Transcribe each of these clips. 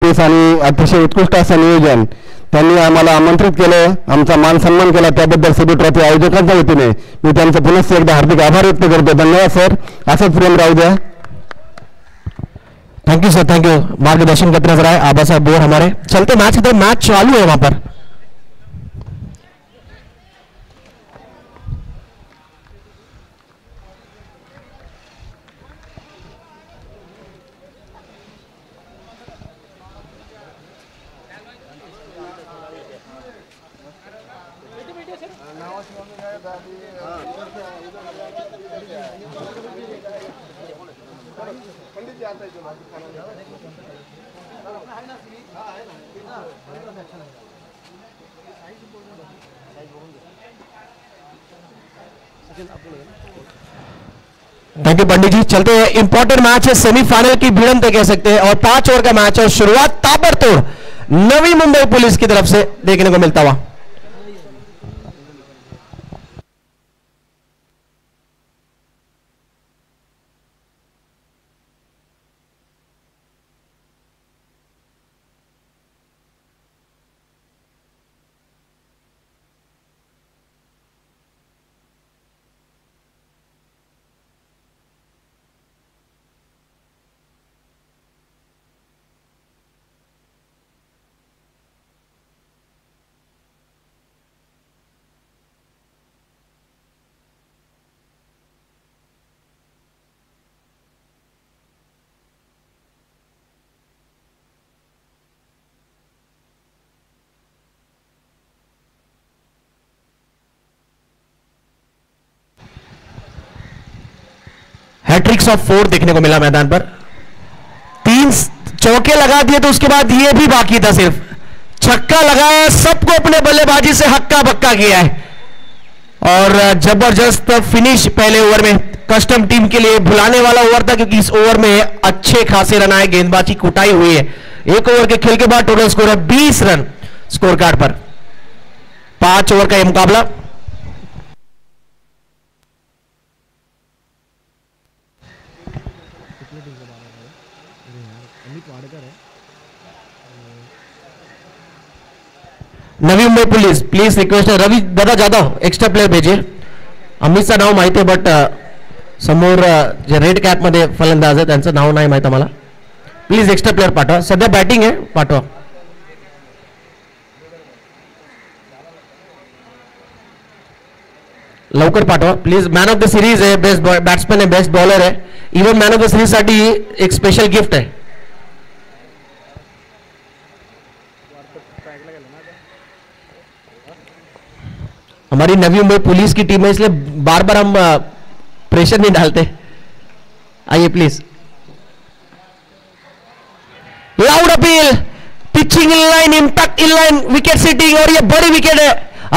Practice आणि अतिशय उत्कृष्ट असं नियोजन त्यांनी आम्हाला आमंत्रित केलं, आमचा मान सन्मान केला, त्याबद्दल सेबी ट्रॉफी आयोजकांच्या वतीने मी त्यांचं पुनश्च एकदा हार्दिक आभार व्यक्त करतो. धन्यवाद सर, असंच प्रेम राहू द्या. Thank you sir, thank you. मार्गदर्शन करते नजर आए आबा साहब बोर हमारे. चलते मैच की तरफ, मैच चालू है वहां पर. थैंक यू पंडित जी. चलते हैं, इंपॉर्टेंट मैच है, सेमीफाइनल की भिड़ंत कह सकते हैं और 5 ओवर का मैच है और शुरुआत ताबड़तोड़ नवी मुंबई पुलिस की तरफ से देखने को मिलता हुआ. हैट्रिक्स ऑफ 4 देखने को मिला मैदान पर. 3 चौके लगा दिए तो उसके बाद ये भी बाकी था, सिर्फ छक्का लगाया, सबको अपने बल्लेबाजी से हक्का बक्का किया है और जबरदस्त फिनिश पहले ओवर में. कस्टम टीम के लिए भुलाने वाला ओवर था क्योंकि इस ओवर में अच्छे खासे रन आए, गेंदबाजी कुटाई हुई है. एक ओवर के खेल के बाद टोटल स्कोर है 20 रन स्कोर कार्ड पर. 5 ओवर का यह मुकाबला. Navi Mumbai police please request, रवी दादा जाधव एक्स्ट्रा प्लेयर भेजिए. अमितचं नाव माहिती आहे बट समोर जे रेड कॅप मध्ये फलंदाज आहे त्यांचं नाव नाही माहिती आम्हाला. प्लीज एक्स्ट्रा प्लेयर पाठवा, सध्या बॅटिंग आहे, पाठवा. लवकर पाठवा please. Man of the series आहे, बेस्ट बॅट्समॅन आहे, बेस्ट बॉलर आहे. Even man of the series साठी एक स्पेशल गिफ्ट आहे. हमारी नवी मुंबई पुलिस की टीम है इसलिए बार बार हम प्रेशर नहीं डालते. आइए please. Loud appeal, pitching in line, impact in line, wicket sitting और ये बड़ी विकेट है.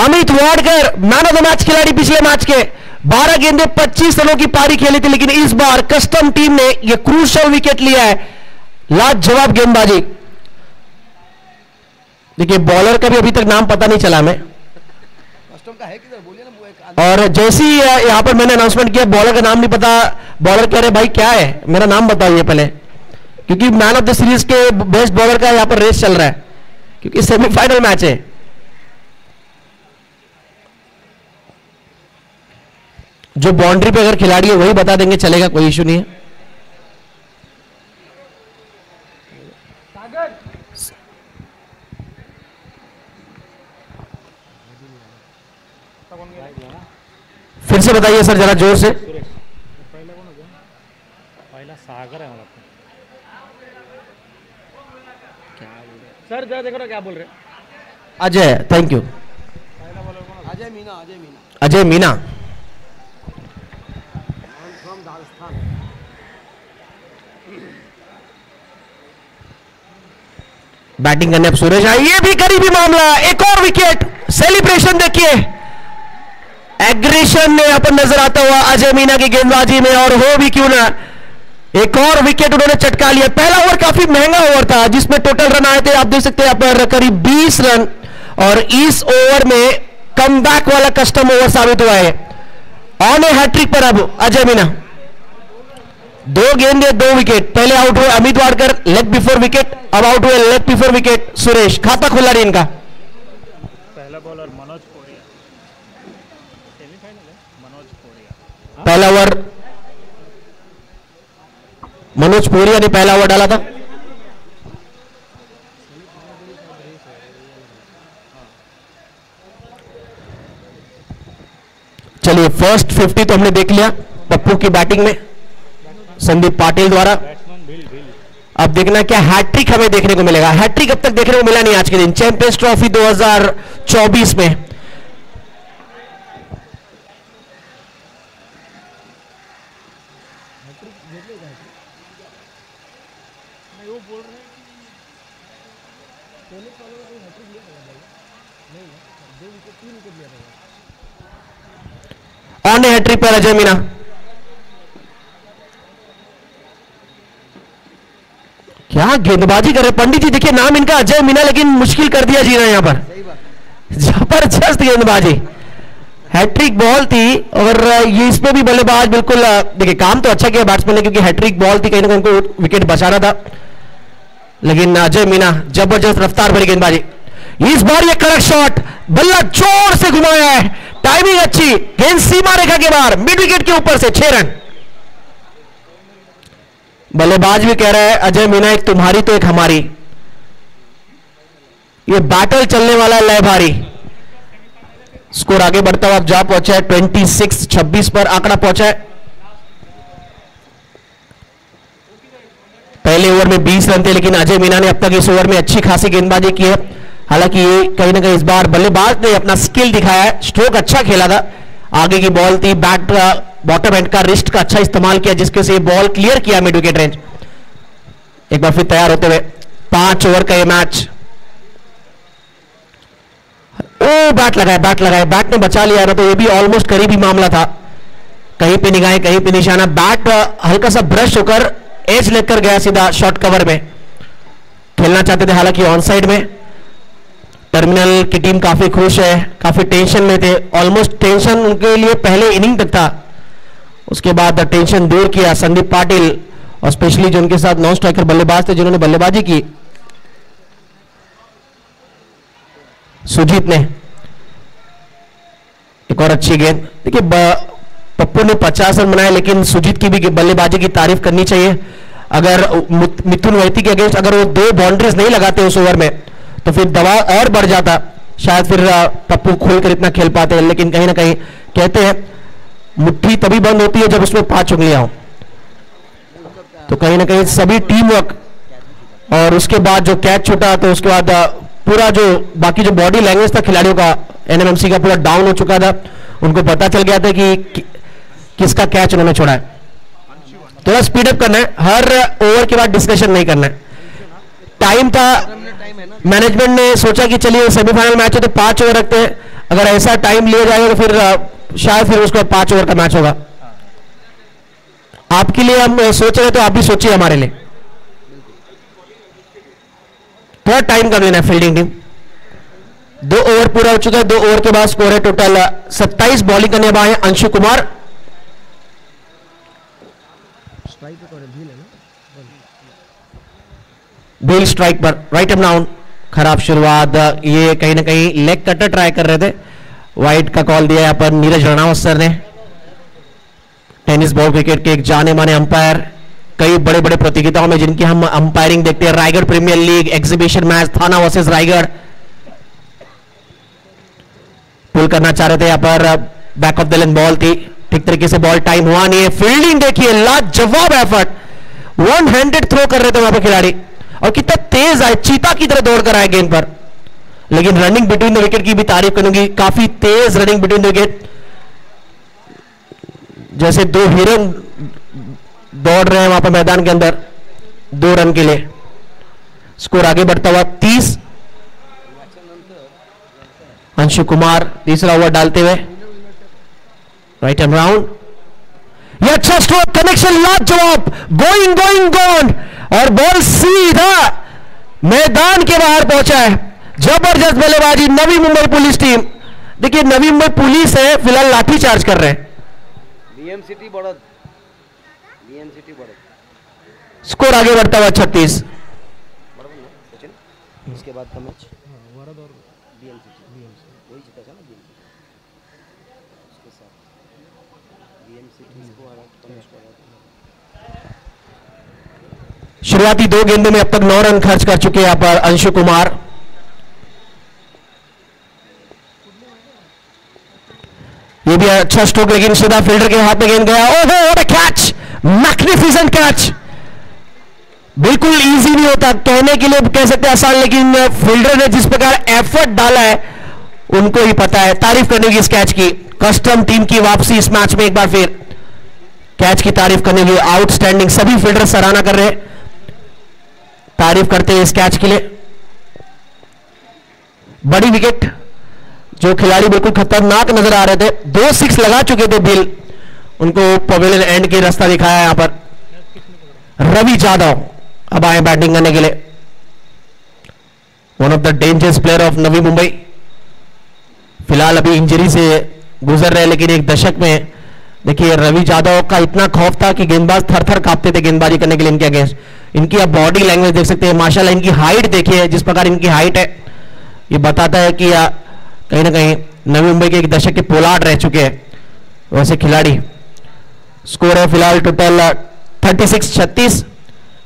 Amit Wadkar man of the match खिलाड़ी पिछले मैच के. 12 गेंदे 25 रनों की पारी खेली थी, लेकिन इस बार कस्टम टीम ने यह क्रूशल विकेट लिया है. लाजवाब गेंदबाजी. देखिए बॉलर का भी अभी तक नाम पता नहीं चला हमें. और जैसे ही यहां पर मैंने अनाउंसमेंट किया बॉलर का नाम नहीं पता, बॉलर कह रहे भाई क्या है, मेरा नाम बताइए पहले, क्योंकि मैन ऑफ द सीरीज के बेस्ट बॉलर का यहां पर रेस चल रहा है क्योंकि सेमीफाइनल मैच है. जो बाउंड्री पे अगर खिलाड़ी है वही बता देंगे, चलेगा, कोई इश्यू नहीं है. फिर से बताइए सर जरा जोर से. पहला सागर है सर, जरा देखो ना क्या बोल रहे. Ajay, thank you. Ajay Meena. Ajay Meena batting करने अब सूरज आए. ये भी करीबी मामला, एक और विकेट. सेलिब्रेशन देखिए, एग्रेशन में यहां पर नजर आता हुआ अजय मीना की गेंदबाजी में, और हो भी क्यों ना एक और विकेट उन्होंने चटका लिया. पहला ओवर काफी महंगा ओवर था जिसमें टोटल रन आए थे, आप देख सकते हैं यहां पर करीब 20 रन, और इस ओवर में कमबैक वाला कस्टम ओवर साबित हुआ है. ऑन ए हैट्रिक पर अब अजय मीना. 2 गेंद 2 विकेट। पहले आउट हुए Amit Wadkar leg before wicket, अब आउट हुए लेग बिफोर विकेट सुरेश। खाता खुला नहीं इनका। पहला बॉलर मनोज कोरिया, सेमीफाइनल है मनोज कोरिया। पहला ओवर मनोज पोरिया ने पहला ओवर डाला था। चलिए फर्स्ट 50 तो हमने देख लिया पप्पू की बैटिंग में संदीप पाटिल द्वारा। अब देखना क्या हैट्रिक हमें देखने को मिलेगा। हैट्रिक अब तक देखने को मिला नहीं आज के दिन चैंपियंस ट्रॉफी 2024 में। ऑन हैट्रिक पर अजय मीना। क्या गेंदबाजी कर रहे पंडित जी। देखिए नाम इनका अजय मीना लेकिन मुश्किल कर दिया जी रहा है यहां पर। जबरदस्त गेंदबाजी, हैट्रिक बॉल थी और ये इसमें भी बल्लेबाज बिल्कुल देखिए काम तो अच्छा किया बैट्समैन ने क्योंकि हैट्रिक बॉल थी, कहीं ना कहीं उनको विकेट बचाना था। लेकिन अजय मीना जबरदस्त रफ्तार भरी गेंदबाजी। इस बार ये कड़क शॉट, बल्ला जोर से घुमाया है, टाइमिंग अच्छी, गेंद सीमा रेखा के बाहर मिड विकेट के ऊपर से 6 रन। बल्लेबाज भी कह रहा है अजय मीना एक तुम्हारी तो एक हमारी, ये बैटल चलने वाला लय भारी। स्कोर आगे बढ़ता हुआ अब जा पहुंचा है 26-26 पर आंकड़ा पहुंचा है। पहले ओवर में 20 रन थे लेकिन अजय मीना ने अब तक इस ओवर में अच्छी खासी गेंदबाजी की है। हालांकि ये कहीं ना कहीं इस बार बल्लेबाज ने अपना स्किल दिखाया है, स्ट्रोक अच्छा खेला था, आगे की बॉल थी, बैट बॉटम एंड का रिस्ट का अच्छा इस्तेमाल किया जिसके से बॉल क्लियर किया मिड विकेट रेंज। एक बार फिर तैयार होते हुए 5 ओवर का ये मैच। ओ बैट लगाए बैट ने बचा लिया ना तो ये भी ऑलमोस्ट करीबी मामला था। कहीं पे निगाहें कहीं पे निशाना, बैट हल्का सा ब्रश होकर एज लेकर गया सीधा शॉर्ट कवर में। खेलना चाहते थे हालांकि ऑन साइड में। टर्मिनल की टीम काफी खुश है, काफी टेंशन में थे, ऑलमोस्ट टेंशन उनके लिए पहले इनिंग तक था, उसके बाद टेंशन दूर किया संदीप पाटिल और स्पेशली जो उनके साथ नॉन स्ट्राइकर बल्लेबाज थे जिन्होंने बल्लेबाजी की, सुजीत ने। एक और अच्छी गेंद। देखिए पप्पू ने 50 रन बनाए लेकिन सुजीत की भी बल्लेबाजी की तारीफ करनी चाहिए। अगर मिथुन वैती के अगेंस्ट अगर वो 2 बाउंड्रीज नहीं लगाते उस ओवर में तो फिर दबाव और बढ़ जाता, शायद फिर पप्पू खोलकर इतना खेल पाते हैं। लेकिन कहीं ना कहीं कहते हैं मुट्ठी तभी बंद होती है जब उसमें 5 उंगलियां हो, तो कहीं ना कहीं सभी टीम वर्क और उसके बाद जो कैच छूटा तो उसके बाद पूरा जो बाकी जो बॉडी लैंग्वेज था खिलाड़ियों का एनएमएमसी का पूरा डाउन हो चुका था। उनको पता चल गया था कि किसका कैच उन्होंने छोड़ा है। थोड़ा स्पीड अप करना है, हर ओवर के बाद डिस्कशन नहीं करना है। टाइम था, मैनेजमेंट ने सोचा कि चलिए सेमीफाइनल मैच है तो 5 ओवर रखते हैं, अगर ऐसा टाइम लिया जाएगा तो फिर शायद फिर उसके बाद 5 ओवर का मैच होगा। आपके लिए हम सोच रहे तो आप भी सोचिए हमारे लिए। थोड़ा टाइम कर लेना है फील्डिंग टीम। 2 ओवर पूरा हो चुका है, 2 ओवर के बाद स्कोर है टोटल 27। बॉलिंग करने वाले अंशु कुमार। बेल स्ट्राइक पर, राइट एम डाउन। खराब शुरुआत, ये कहीं ना कहीं लेग कटर ट्राई कर रहे थे, वाइड का कॉल दिया यहां पर नीरज रणावत सर ने। टेनिस बॉल क्रिकेट के एक जाने माने अंपायर, कई बड़े बड़े प्रतियोगिताओं में जिनकी हम अंपायरिंग देखते हैं, Raigarh premier league, exhibition match, Thana versus Raigarh. Pull करना चाह रहे थे, यहां पर back of the length ball थी, ठीक तरीके से बॉल टाइम हुआ नहीं है। फील्डिंग देखिए, लाजवाब एफर्ट, वन हैंडेड थ्रो कर रहे थे वहां पर खिलाड़ी और कितना तेज आए, चीता की तरह दौड़ कर आए गेंद पर। लेकिन रनिंग बिटवीन द विकेट की भी तारीफ करूंगी, काफी तेज रनिंग बिटवीन द विकेट, जैसे 2 हिरन दौड़ रहे हैं वहां पर मैदान के अंदर 2 रन के लिए। स्कोर आगे बढ़ता हुआ 30। अंशु कुमार तीसरा ओवर डालते हुए, राइट एंड राउंड। ये अच्छा स्ट्रोक, कनेक्शन, लाजवाब, गोइंग गोइंग गॉन और बॉल सीधा मैदान के बाहर पहुंचा है। जबरदस्त बल्लेबाजी नवी मुंबई पुलिस टीम। देखिए नवी मुंबई पुलिस है, फिलहाल लाठी चार्ज कर रहे हैं। बीएम सिटी बढ़त, बीएमसीटी बड़े स्कोर आगे बढ़ता हुआ 36। बराबर ना सचिन इसके बाद का मैच वरद और बीएमसीटी वही जीता था ना बीएमसीटी उसके साथ बीएमसीटी इसको हरा पनिश कर रहा था। शुरुआती 2 गेंदों में अब तक 9 रन खर्च कर चुके हैं यहां पर अंशु कुमार। ये भी अच्छा स्ट्रोक लेकिन सीधा फील्डर के हाथ में गेंद गया। ओहो what a catch, magnificent catch. बिल्कुल इजी नहीं होता, कहने के लिए कह सकते हैं आसान, लेकिन फील्डर ने जिस प्रकार एफर्ट डाला है उनको ही पता है। तारीफ करने की इस कैच की, कस्टम टीम की वापसी इस मैच में एक बार फिर कैच की तारीफ करने की। आउटस्टैंडिंग, सभी फील्डर सराहना कर रहे हैं, तारीफ करते हैं इस कैच के लिए। बड़ी विकेट, जो खिलाड़ी बिल्कुल खतरनाक नजर आ रहे थे, 2 6 लगा चुके थे बिल, उनको पवेलियन एंड के रास्ता दिखाया यहां पर। रवि जाधव अब आए बैटिंग करने के लिए, one of the dangerous player of Navi Mumbai. फिलहाल अभी इंजरी से गुजर रहे, लेकिन एक दशक में देखिए रवि जाधव का इतना खौफ था कि गेंदबाज थर थर कांपते थे गेंदबाजी करने के लिए इनके अगेंस्ट। इनकी आप बॉडी लैंग्वेज देख सकते हैं, माशाल्लाह। इनकी हाइट देखिए, जिस प्रकार इनकी हाइट है, ये बताता है कि कहीं ना कहीं नवी मुंबई के एक दशक के पोलार्ड रह चुके हैं वैसे खिलाड़ी। स्कोर है फिलहाल टोटल 36-36।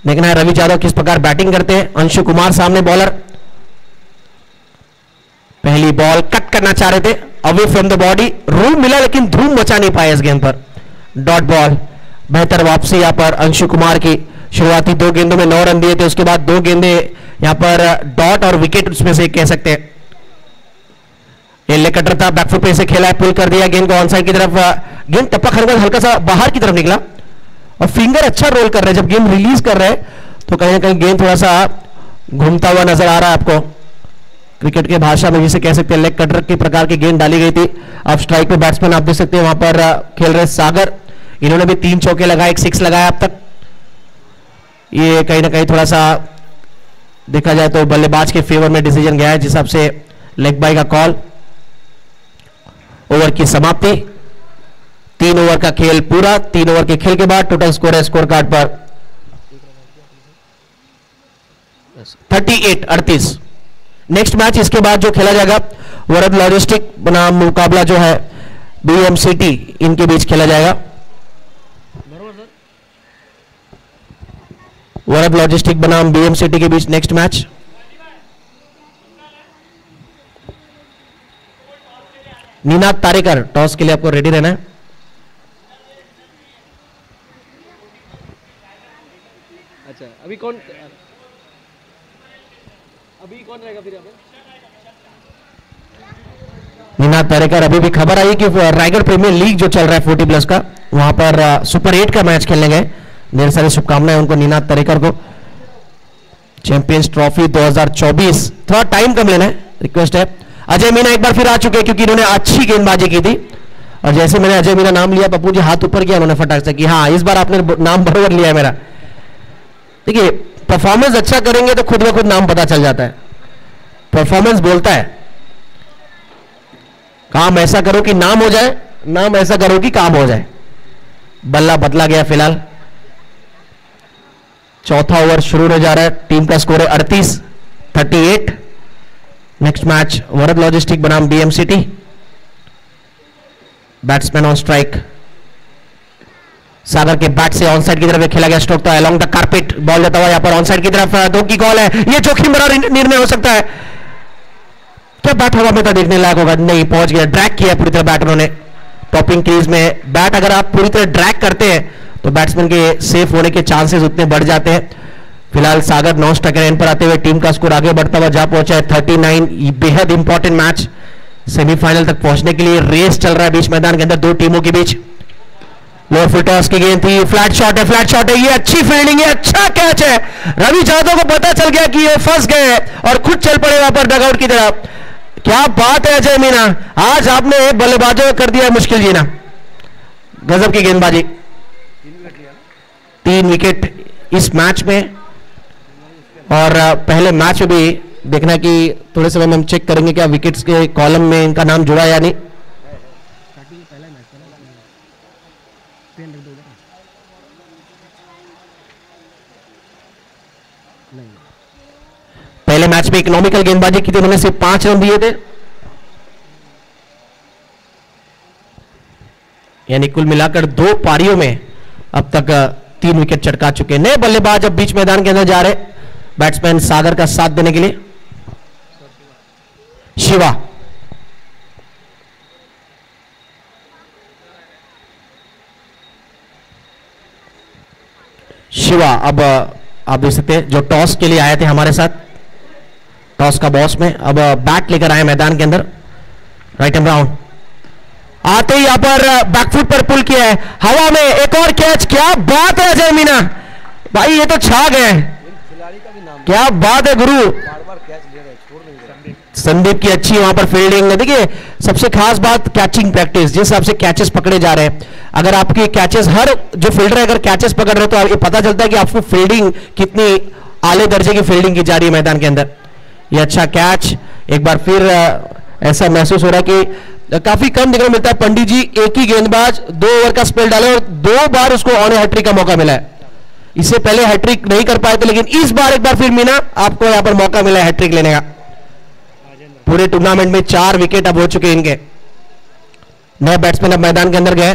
देखना है रवि यादव किस प्रकार बैटिंग करते हैं। अंशु कुमार सामने बॉलर, पहली बॉल कट करना चाह रहे थे, away from the body, room मिला लेकिन धूम मचा नहीं पाए इस गेंद पर। डॉट बॉल, बेहतर वापसी यहां पर अंशु कुमार की। शुरुआती 2 गेंदों में 9 रन दिए थे, उसके बाद 2 गेंदे यहां पर डॉट और विकेट उसमें से कह सकते हैं। ये ले कटर था, बैकफुट पे से खेला है, पुल कर दिया गेंद को ऑन साइड की तरफ। गेंद टप्पा खाने के बाद हल्का सा बाहर की तरफ निकला और फिंगर अच्छा रोल कर रहे हैं। जब गेंद रिलीज कर रहे हैं तो कहीं ना कहीं गेंद थोड़ा सा घूमता हुआ नजर आ रहा है आपको। क्रिकेट की भाषा में जिसे कह सकते हैं लेग कटर के प्रकार की गेंद डाली गई थी। अब स्ट्राइक पे बैट्समैन आप देख सकते हैं वहां पर खेल रहे सागर, इन्होंने भी 3 चौके लगाए, 1 6 लगाया अब तक। ये कहीं ना कहीं थोड़ा सा देखा जाए तो बल्लेबाज के फेवर में डिसीजन गया है, जिस हिसाब से लेग बाय का कॉल। ओवर की समाप्ति, 3 ओवर का खेल पूरा। 3 ओवर के खेल के बाद टोटल स्कोर है स्कोर कार्ड पर 38-38। नेक्स्ट मैच इसके बाद जो खेला जाएगा वरद लॉजिस्टिक बनाम मुकाबला जो है बीएमसीटी, इनके बीच खेला जाएगा। वरद लॉजिस्टिक बनाम बीएमसीटी के बीच next match. Ninad Tarekar toss के लिए आपको रेडी रहना है। अच्छा अभी कौन रहेगा फिर यहाँ पे? नीनाद तारेकर, अभी भी खबर आई कि रायगढ़ प्रीमियर लीग जो चल रहा है 40+ का, वहां पर सुपर 8 का मैच खेलने गए। ढेर सारी शुभकामनाएं उनको, नीनाद तारेकर को। चैंपियंस ट्रॉफी 2024, थोड़ा टाइम कम लेना है, रिक्वेस्ट है। अजय मीना एक बार फिर आ चुके हैं क्योंकि इन्होंने अच्छी गेंदबाजी की थी, और जैसे मैंने अजय मीना नाम लिया, पप्पू जी हाथ ऊपर किया उन्होंने फटाक से कि हाँ इस बार आपने नाम बराबर लिया है मेरा। देखिए परफॉर्मेंस अच्छा करेंगे तो खुद ब खुद नाम पता चल जाता है, परफॉर्मेंस बोलता है। काम ऐसा करो कि नाम हो जाए, नाम ऐसा करो कि काम हो जाए। बल्ला बदला गया फिलहाल। चौथा ओवर शुरू होने जा रहा है, टीम का स्कोर है 38-38। नेक्स्ट मैच वरद लॉजिस्टिक बनाम बीएमसीटी। बैट्समैन ऑन स्ट्राइक, सागर के बैट से ऑन साइड की तरफ खेला गया स्ट्रोक था, अलोंग द कारपेट बॉल जाता हुआ यहां पर ऑन साइड की तरफ। 2 की कॉल है, ये जोखिम भरा निर्णय हो सकता है। क्या बैट हवा में था, देखने लायक होगा? नहीं, पहुंच गया, ड्रैग किया पूरी तरह बैट उन्होंने टॉपिंग क्रीज में। बैट अगर आप पूरी तरह ड्रैग करते हैं तो बैट्समैन के सेफ होने के चांसेस उतने बढ़ जाते हैं। फिलहाल सागर 9 स्ट्राइकर एंड पर आते हुए टीम का स्कोर आगे बढ़ता हुआ जा पहुंचा है 39। बेहद इंपॉर्टेंट मैच, सेमीफाइनल तक पहुंचने के लिए रेस चल रहा है बीच मैदान के अंदर 2 टीमों के बीच। लोअर फुल टॉस की गेंद थी, फ्लैट शॉट है, फ्लैट शॉट है, ये अच्छी फील्डिंग है, अच्छा कैच है। रवि यादव को पता चल गया कि ये फंस गए और खुद चल पड़े वहां पर डगआउट की तरफ। क्या बात है अजय मीना, आज आपने बल्लेबाजों कर दिया मुश्किल जीना। गजब की गेंदबाजी, 3 विकेट इस मैच में। और पहले मैच में भी देखना कि थोड़े समय में हम चेक करेंगे क्या विकेट्स के कॉलम में इनका नाम जुड़ा या नहीं। पहले मैच में इकोनॉमिकल गेंदबाजी की थी, उन्होंने सिर्फ 5 रन दिए थे, यानी कुल मिलाकर 2 पारियों में अब तक 3 विकेट चटका चुके। नए बल्लेबाज अब बीच मैदान के अंदर जा रहे बैट्समैन सागर का साथ देने के लिए। शिवा, शिवा अब आप देख सकते हैं जो टॉस के लिए आए थे हमारे साथ, टॉस का बॉस में, अब बैट लेकर आए मैदान के अंदर। राइट एंड राउंड आते ही यहां पर बैकफुट पर पुल किया है, हवा में एक और कैच। क्या बात है अजय मीना भाई, ये तो छा गए, खिलाड़ी का भी नाम क्या बात है गुरु। बार कैच ले रहे हैं, छोड़ नहीं रहे। संदीप की अच्छी वहां पर फील्डिंग। देखिए सबसे खास बात कैचिंग प्रैक्टिस, जिस हिसाब से कैचेस पकड़े जा रहे हैं, अगर आपके कैचेस, हर जो फील्डर अगर कैचेस पकड़ रहे हो तो ये पता चलता है कि आपको फील्डिंग कितनी आले दर्जे की फील्डिंग की जा रही है मैदान के अंदर। ये अच्छा कैच, एक बार फिर ऐसा महसूस हो रहा है कि काफी कम देखने को मिलता है। पंडित जी एक ही गेंदबाज 2 ओवर का स्पेल डाले और 2 बार उसको ऑन हैट्रिक का मौका मिला है। इससे पहले हैट्रिक नहीं कर पाए थे, लेकिन इस बार एक बार फिर मीना आपको यहां पर मौका मिला है हैट्रिक लेने का। पूरे टूर्नामेंट में 4 विकेट अब हो चुके इनके। नए बैट्समैन अब मैदान के अंदर गए।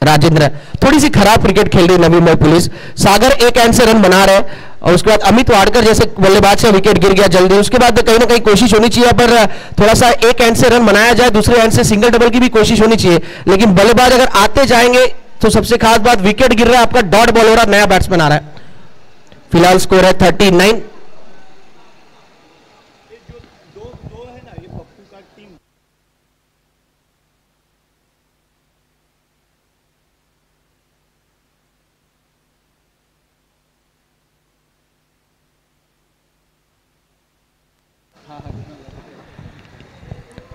राजेंद्र थोड़ी सी खराब क्रिकेट खेल रही नवी मुंबई पुलिस। सागर एक एंड से रन बना रहे और उसके बाद अमित वाडकर जैसे बल्लेबाज से विकेट गिर गया जल्दी। उसके बाद कहीं ना कहीं कोशिश होनी चाहिए पर थोड़ा सा एक एंड से रन बनाया जाए, दूसरे एंड से सिंगल डबल की भी कोशिश होनी चाहिए, लेकिन बल्लेबाज अगर आते जाएंगे तो सबसे खास बात विकेट गिर रहा है, आपका डॉट बॉल हो रहा है, नया बैट्समैन आ रहा है। फिलहाल स्कोर है 39।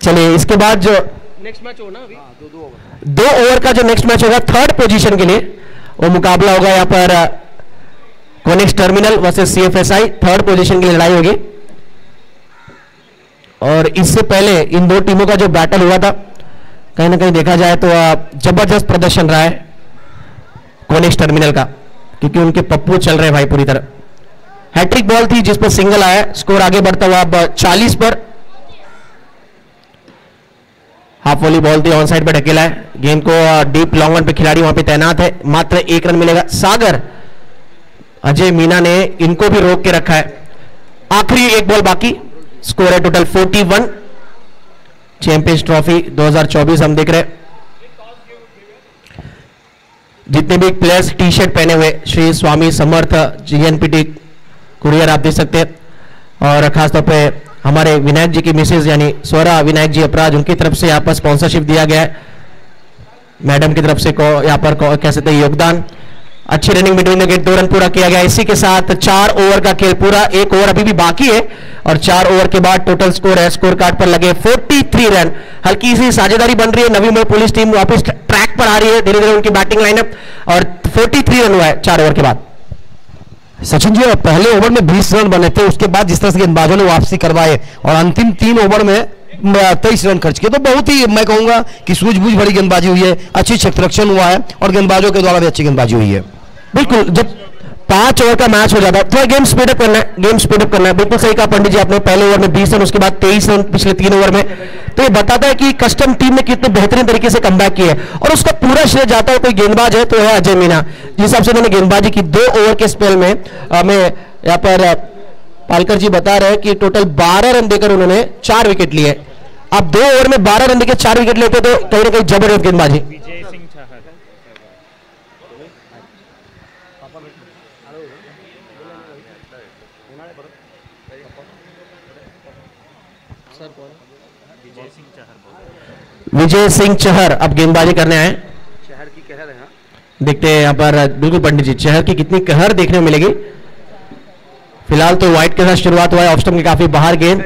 चलिए इसके बाद जो नेक्स्ट मैच हो ना अभी 2 ओवर का जो नेक्स्ट मैच होगा 3rd पोजीशन के लिए, वो मुकाबला होगा यहां पर कोनेक्स टर्मिनल वर्सेस सीएफएसआई। 3rd पोजीशन की लड़ाई होगी और इससे पहले इन 2 टीमों का जो बैटल हुआ था कहीं ना कहीं देखा जाए तो जबरदस्त प्रदर्शन रहा है कोनेक्स टर्मिनल का, क्योंकि उनके पप्पू चल रहे हैं भाई पूरी तरह। हैट्रिक बॉल थी जिस पर सिंगल आया, स्कोर आगे बढ़ता हुआ अब 40 पर। हाफ वॉली बॉल थी, ऑन साइड पर ढकेला है, गेंद को डीप लॉन्ग ऑन पे खिलाड़ी वहां पे तैनात है, मात्र 1 रन मिलेगा। सागर अजय मीना ने इनको भी रोक के रखा है। आखिरी 1 बॉल बाकी, स्कोर है टोटल 41। चैंपियंस ट्रॉफी 2024 हम देख रहे हैं। जितने भी प्लेयर्स टी शर्ट पहने हुए श्री स्वामी समर्थ जीएनपीटी कुरियर आप देख सकते हैं, और खासतौर पे हमारे विनायक जी की मिसेज यानी स्वरा विनायक जी अपराज, उनकी तरफ से यहाँ पर स्पॉन्सरशिप दिया गया है, मैडम की तरफ से यहाँ पर कह सकते हैं योगदान। अच्छी running between the wicket, 2 run पूरा किया गया। इसी के साथ 4 ओवर का खेल पूरा, 1 ओवर अभी भी बाकी है और 4 ओवर के बाद टोटल स्कोर है, स्कोर कार्ड पर लगे 43 रन। हल्की सी साझेदारी बन रही है, नवी मुंबई पुलिस टीम वापस ट्रैक पर आ रही है धीरे धीरे उनकी बैटिंग लाइनअप, और 43 रन हुआ है 4 ओवर के बाद। सचिन जी पहले ओवर में 20 रन बने थे, उसके बाद जिस तरह से गेंदबाजों ने वापसी करवाए और अंतिम 3 ओवर में 23 रन खर्च किए, तो बहुत ही मैं कहूंगा कि सूझबूझ भरी गेंदबाजी हुई है, अच्छी क्षेत्ररक्षण हुआ है और गेंदबाजों के द्वारा भी अच्छी गेंदबाजी हुई है। बिल्कुल, जब 5 ओवर का मैच हो जाता है थोड़ा गेम स्पीड अप करना है, गेम स्पीड अप करना है। बिल्कुल सही कहा पंडित जी आपने, पहले ओवर में 20 रन, उसके बाद 23 रन पिछले 3 ओवर में, तो ये बताता है कि कस्टम टीम ने कितने बेहतरीन तरीके से कमबैक किया है, और उसका पूरा श्रेय जाता है कोई गेंदबाज है तो है अजय मीना, जिस हिसाब से उन्होंने गेंदबाजी की 2 ओवर के स्पेल में। हमें यहाँ पर पालकर जी बता रहे हैं कि टोटल 12 रन देकर उन्होंने 4 विकेट लिए। अब 2 ओवर में 12 रन देकर 4 विकेट लेते तो कहीं ना कहीं जबरदस्त गेंदबाजी। विजय सिंह चाहर विजय सिंह चहर अब गेंदबाजी करने आए। शहर की कहर है। देखते हैं यहाँ पर बिल्कुल पंडित जी चहर की कितनी कहर देखने को मिलेगी। फिलहाल तो व्हाइट के साथ शुरुआत हुआ है, ऑफ स्टंप के काफी बाहर गेंद,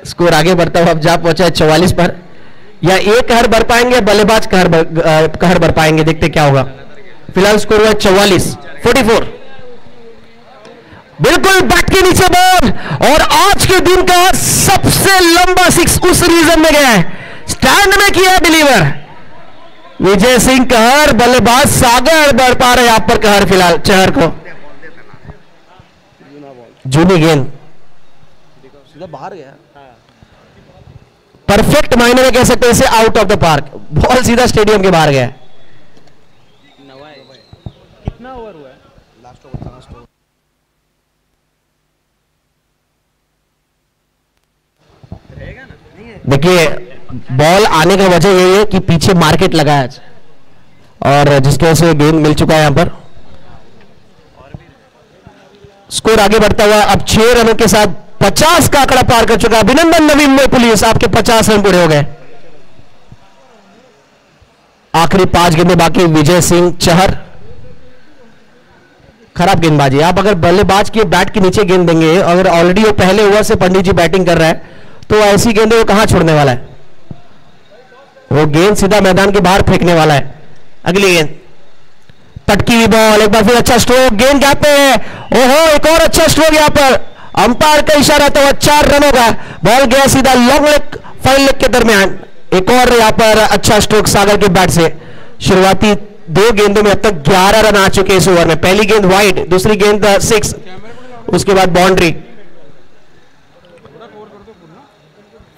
स्कोर आगे बढ़ता हुआ अब जा पहुंचा है 44 पर। या एक कहर भर पाएंगे, बल्लेबाज कहर भर पाएंगे, देखते क्या होगा। फिलहाल स्कोर हुआ 44। बिल्कुल बैट के नीचे बॉल, और आज के दिन का सबसे लंबा 6 उस रीजन में गया है, स्टैंड में किया डिलीवर। विजय सिंह कहर, बल्लेबाज सागर बढ़ पा रहे यहां पर कहर फिलहाल चहर को। जूना बॉल जूनी गेंद सीधा बाहर गया। परफेक्ट मायने में कह सकते हैं इसे out of the park, ball सीधा स्टेडियम के बाहर गया। कितना ओवर हुआ है? लास्ट ओवर लास्ट ओवर रहेगा ना? नहीं है। देखिए बॉल आने का वजह यही है कि पीछे मार्केट लगा है आज, और जिसकी वजह से गेंद मिल चुका है यहां पर। स्कोर आगे बढ़ता हुआ अब 6 रनों के साथ 50 का आंकड़ा पार कर चुका। अभिनंदन नवी मुंबई पुलिस, आपके 50 रन पूरे हो गए। आखिरी 5 गेंदें बाकी। विजय सिंह चहर, खराब गेंदबाजी। आप अगर बल्लेबाज के बैट के नीचे गेंद देंगे, अगर ऑलरेडी वो पहले ओवर से पंडित जी बैटिंग कर रहा है, तो ऐसी गेंदें वो कहां छोड़ने वाला है? वो गेंद सीधा मैदान के बाहर फेंकने वाला है। अगली गेंद पटकी हुई बॉल, एक बार फिर अच्छा स्ट्रोक, गेंद गैप पे है। ओहो, एक और अच्छा स्ट्रोक यहां पर, अंपायर का इशारा तो 4 रनों का। बॉल गया सीधा लॉन्ग लेग फाइन लेग के दरमियान। एक और यहां पर अच्छा स्ट्रोक सागर के बैट से। शुरुआती 2 गेंदों में अब तक 11 रन आ चुके इस ओवर में। पहली गेंद वाइड, दूसरी गेंद 6, उसके बाद बाउंड्री।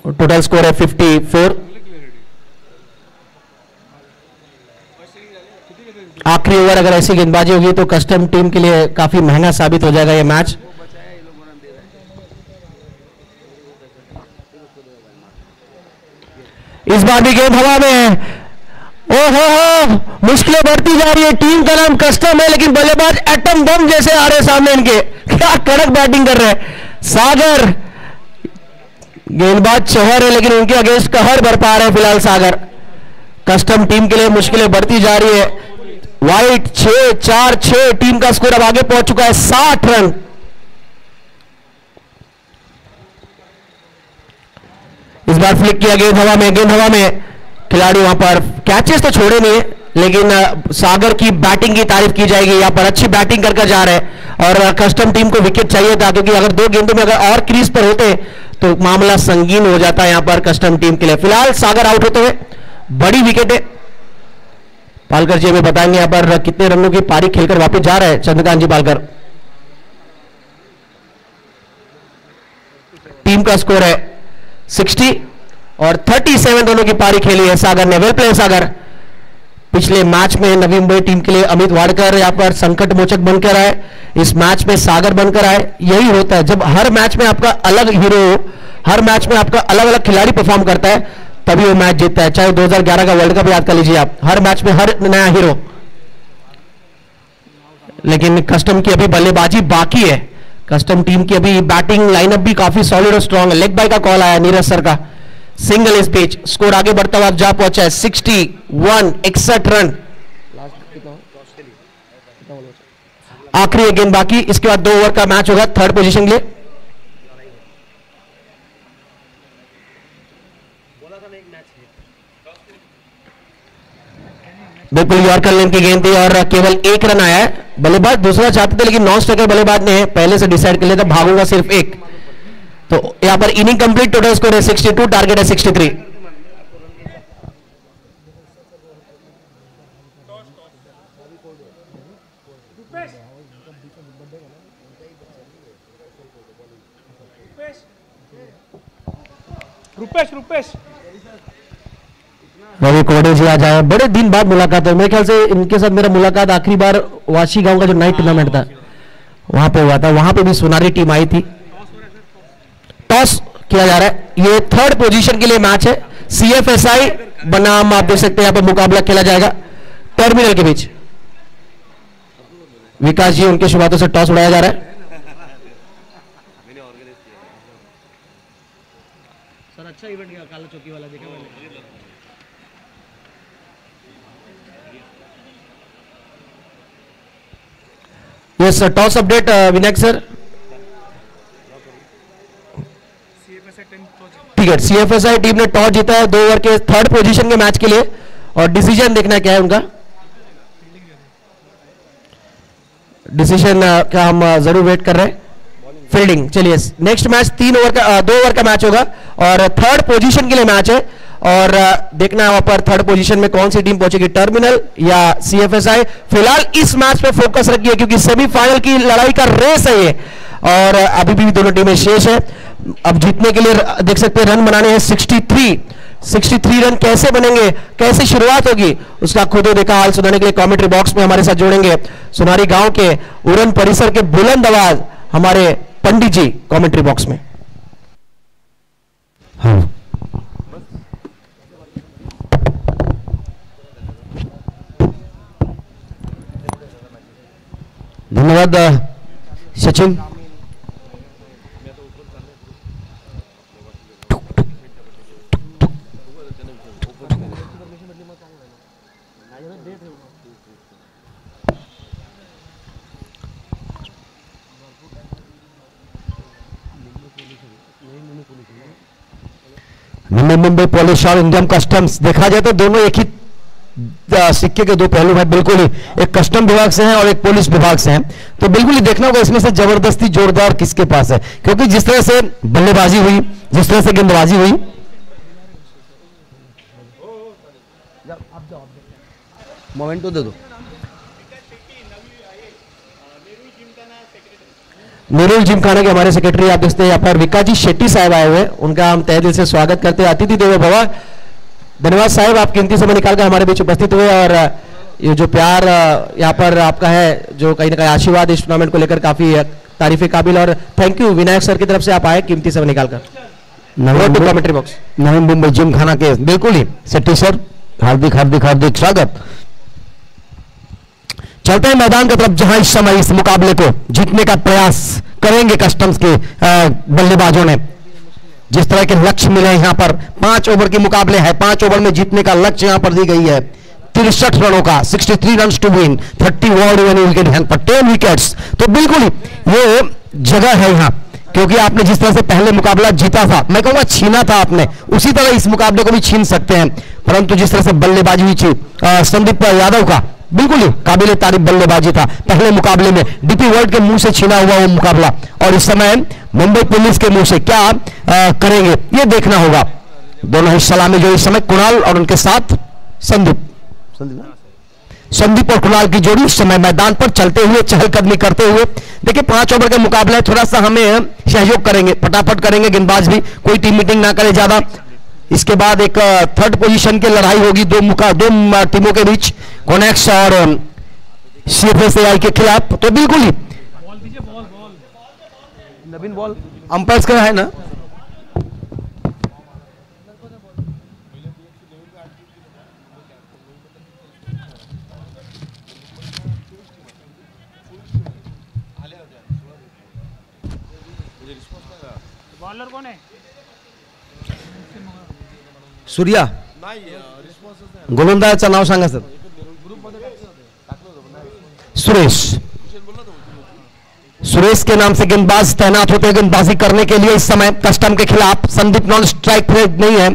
टोटल स्कोर है 54। आखिरी ओवर अगर ऐसी गेंदबाजी होगी तो कस्टम टीम के लिए काफी महंगा साबित हो जाएगा यह मैच। इस बार भी गेंद हवा में है। ओहो, मुश्किलें बढ़ती जा रही है। टीम का नाम कस्टम है, लेकिन बल्लेबाज एटम बम जैसे आ रहे सामने इनके। क्या कड़क बैटिंग कर रहे हैं सागर। गेंदबाज चहर है, लेकिन उनके अगेंस्ट कहर बरपा रहे हैं फिलहाल सागर। कस्टम टीम के लिए मुश्किलें बढ़ती जा रही है। वाइट 6-4-6, टीम का स्कोर अब आगे पहुंच चुका है 60 रन। इस बार फ्लिक किया, गेंद हवा में, गेंद हवा में। खिलाड़ी वहां पर कैचेस तो छोड़े नहीं है, लेकिन सागर की बैटिंग की तारीफ की जाएगी। यहां पर अच्छी बैटिंग करके जा रहे हैं, और कस्टम टीम को विकेट चाहिए था, क्योंकि अगर 2 गेंदों में अगर और क्रीज पर होते तो मामला संगीन हो जाता है यहां पर कस्टम टीम के लिए। फिलहाल सागर आउट होते हुए बड़ी विकेट है। पालकर जी हमें बताएंगे यहां पर कितने रनों की पारी खेलकर वापस जा रहे हैं चंद्रकांत जी पालकर। टीम का स्कोर है 60 और 37 रनों की पारी खेली है सागर ने। वेल प्ले सागर। पिछले मैच में नवी मुंबई टीम के लिए अमित वाडकर यहां पर संकट मोचक बनकर आए, इस मैच में सागर बनकर आए। यही होता है जब हर मैच में आपका अलग हीरो, हर मैच में आपका अलग अलग खिलाड़ी परफॉर्म करता है, तभी वो मैच जीतता है। चाहे 2011 का वर्ल्ड कप याद कर लीजिए आप, हर मैच में हर नया हीरो। लेकिन कस्टम की अभी बल्लेबाजी बाकी है। कस्टम टीम की अभी बैटिंग लाइनअप भी काफी सॉलिड और स्ट्रांग है। लेग बाय का कॉल आया नीरज सर का, सिंगल इस पिच। स्कोर आगे बढ़ता हुआ जा पहुंचा है 61, 61 रन। आखिरी एक गेंद बाकी, इसके बाद 2 ओवर का मैच होगा थर्ड पोजीशन के लिए। बिल्कुल यॉर्कर लेन की गेंद थी और केवल 1 रन आया है। बल्लेबाज दूसरा चाहते थे, लेकिन नॉन स्ट्राइकर बल्लेबाज ने पहले से डिसाइड कर लिया था भागूंगा सिर्फ 1। तो यहां पर इनिंग कंप्लीट, टोटल स्कोर है 62, टारगेट है 63। रुपेश रवि कोडे जी आज आए, बड़े दिन बाद मुलाकात है। मेरे ख्याल से इनके साथ मेरा मुलाकात आखिरी बार वाशी गांव का जो नाइट टूर्नामेंट था वहां पे हुआ था। वहां पे भी सुनारी टीम आई थी। टॉस किया जा रहा है, ये थर्ड पोजीशन के लिए मैच है। CFSI बनाम आप देख सकते हैं यहां पर मुकाबला खेला जाएगा टर्मिनल के बीच। विकास जी उनके शुभ हाथों से टॉस उड़ाया जा रहा है। सर अच्छा इवेंट किया काला चौकी वाला, देखा मैंने। Yes toss update Vinayak sir. ठीक है, CFSI टीम ने टॉस जीता है 2 ओवर के थर्ड पोजीशन के मैच के लिए, और डिसीजन देखना क्या है उनका। डिसीजन का हम जरूर वेट कर रहे हैं। फील्डिंग, चलिए नेक्स्ट मैच 2 ओवर का मैच होगा और थर्ड पोजीशन के लिए मैच है, और देखना है वहां पर थर्ड पोजीशन में कौन सी टीम पहुंचेगी, टर्मिनल या CFSI। फिलहाल इस मैच पे फोकस रखिए, क्योंकि सेमीफाइनल की लड़ाई का रेस है ये। और अभी भी दोनों टीमें शेष है। अब जीतने के लिए देख सकते हैं रन बनाने हैं 63 रन कैसे बनेंगे, कैसे शुरुआत होगी, उसका खुद देखा हाल सुनाने के लिए कमेंट्री बॉक्स में हमारे साथ जोड़ेंगे सुनारी गांव के उड़न परिसर के बुलंद आवाज हमारे पंडित जी कमेंट्री बॉक्स में। हाँ धन्यवाद सचिन। मुंबई पुलिस और इंडियन कस्टम्स देखा जाए तो दोनों एक ही सिक्के के दो पहलू हैं, बिल्कुल ही एक कस्टम विभाग से हैं और एक पुलिस विभाग से हैं। तो बिल्कुल ही देखना होगा इसमें से जबरदस्ती जोरदार किसके पास है, क्योंकि जिस तरह से बल्लेबाजी हुई, जिस तरह से गेंदबाजी हुई, मोमेंट तो दे दो। नीरुल जिमखाना के हमारे सेक्रेटरी आप देखते हैं यहाँ पर विकाजी शेट्टी साहब आए हुए, उनका हम तहे दिल से स्वागत करते हैं। अतिथि देवो भव। धन्यवाद साहब, आप कीमती समय निकालकर हमारे बीच उपस्थित हुए और ये जो प्यार यहाँ पर आपका है, जो कहीं ना कहीं आशीर्वाद इस टूर्नामेंट को लेकर काफी तारीफ काबिल, और थैंक यू विनायक सर की तरफ से आप आए कीमती समय निकालकर। कमेंट्री बॉक्स नवी मुंबई जिमखाना के बिल्कुल ही शेट्टी सर, हार्दिक हार्दिक हार्दिक स्वागत। चलते हैं मैदान की तरफ, जहां इस समय इस मुकाबले को जीतने का प्रयास करेंगे कस्टम्स के बल्लेबाजों ने। जिस तरह के लक्ष्य मिले यहाँ पर, 5 ओवर के मुकाबले है, 5 ओवर में जीतने का लक्ष्य यहाँ पर दी गई है 63 रनों का, 63 रन टू विन, 30 वर्ल्ड विकेट हैंड पर 10 विकेट्स। तो बिल्कुल ये जगह है यहाँ, क्योंकि आपने जिस तरह से पहले मुकाबला जीता था, मैं कहूंगा छीना था आपने, उसी तरह इस मुकाबले को भी छीन सकते हैं। परंतु जिस तरह से बल्लेबाजी हुई थी संदीप यादव का, बिल्कुल ही काबिल तारीफ बल्लेबाजी था पहले मुकाबले में, डीपी वर्ल्ड के मुंह से छीना हुआ वो मुकाबला, और इस समय मुंबई पुलिस के मुंह से क्या करेंगे ये देखना होगा। दोनों ही सलामी जो इस समय कुणाल और उनके साथ संदीप और कुणाल की जोड़ी इस समय मैदान पर चलते हुए, चहलकदमी करते हुए। देखिए 5 ओवर के मुकाबले है, थोड़ा सा हमें सहयोग करेंगे, फटाफट करेंगे, गेंदबाज भी कोई टीम मीटिंग ना करे ज्यादा। इसके बाद एक थर्ड पोजीशन की लड़ाई होगी दो टीमों के बीच, कोनेक्स और सीएफएसएआई के खिलाफ। तो बिल्कुल ही नवीन बॉल अंपायर का है ना, बॉलर कौन है? सूर्या गोलंदाजाचं नाव सांगा सर। सुरेश के नाम से गेंदबाज तैनात होते हैं गेंदबाजी करने के लिए इस समय कस्टम के खिलाफ। संदीप नॉन स्ट्राइक पे नहीं है,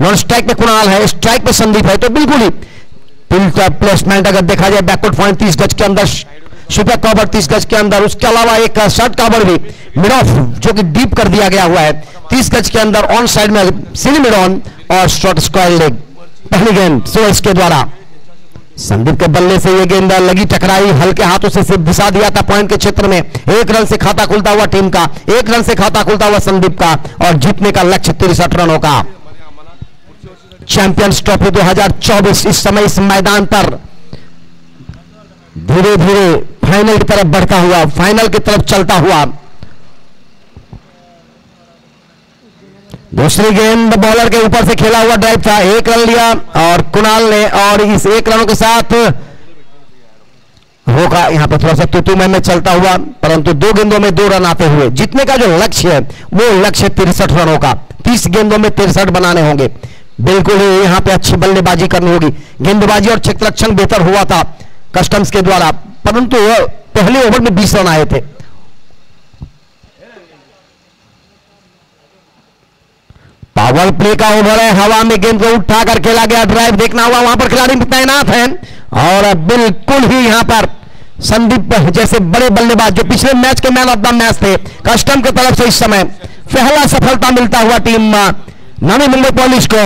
नॉन स्ट्राइक पे कुणाल है, स्ट्राइक पे संदीप है। तो बिल्कुल ही प्लेसमेंट अगर देखा जाए, बैकवर्ड पॉइंट 30 गज के अंदर, सुपर कवर 30 गज के अंदर, उसके अलावा एक शॉर्ट कवर भी मिड ऑफ जो कि डीप कर दिया गया हुआ है 30 गज के अंदर, ऑन साइड में सिली मिड ऑन और शॉर्ट स्क्वायर लेग। पहली गेंद सुरेश के द्वारा, संदीप के बल्ले से ये गेंद लगी, टकराई, हल्के हाथों से सिर्फ घुसा दिया था पॉइंट के क्षेत्र में। 1 रन से खाता खुलता हुआ टीम का, 1 रन से खाता खुलता हुआ संदीप का, और जीतने का लक्ष्य 63 रनों का। चैंपियंस ट्रॉफी 2024 इस समय इस मैदान पर धीरे धीरे फाइनल की तरफ बढ़ता हुआ, फाइनल की तरफ चलता हुआ। दूसरी गेंद बॉलर के ऊपर से खेला हुआ ड्राइव था, 1 रन लिया और कुणाल ने, और इस 1 रनों के साथ होगा यहां पर थोड़ा सा तुतुमय में चलता हुआ, परंतु 2 गेंदों में 2 रन आते हुए जीतने का जो लक्ष्य है वो लक्ष्य 63 रनों का। 30 गेंदों में 63 बनाने होंगे। बिल्कुल ही यहां पे अच्छी बल्लेबाजी करनी होगी। गेंदबाजी और क्षेत्ररक्षण बेहतर हुआ था कस्टम्स के द्वारा, परंतु पहले ओवर में 20 रन आए थे। पावर प्ले का ओवर है, हवा में गेंद को उठाकर खेला गया ड्राइव, देखना हुआ वहां पर खिलाड़ी तैनात हैं, और बिल्कुल ही यहां पर संदीप जैसे बड़े बल्लेबाज जो पिछले मैच के मैन ऑफ द मैच थे कस्टम की तरफ से इस समय पहला सफलता मिलता हुआ टीम नवी मुंबई पुलिस को,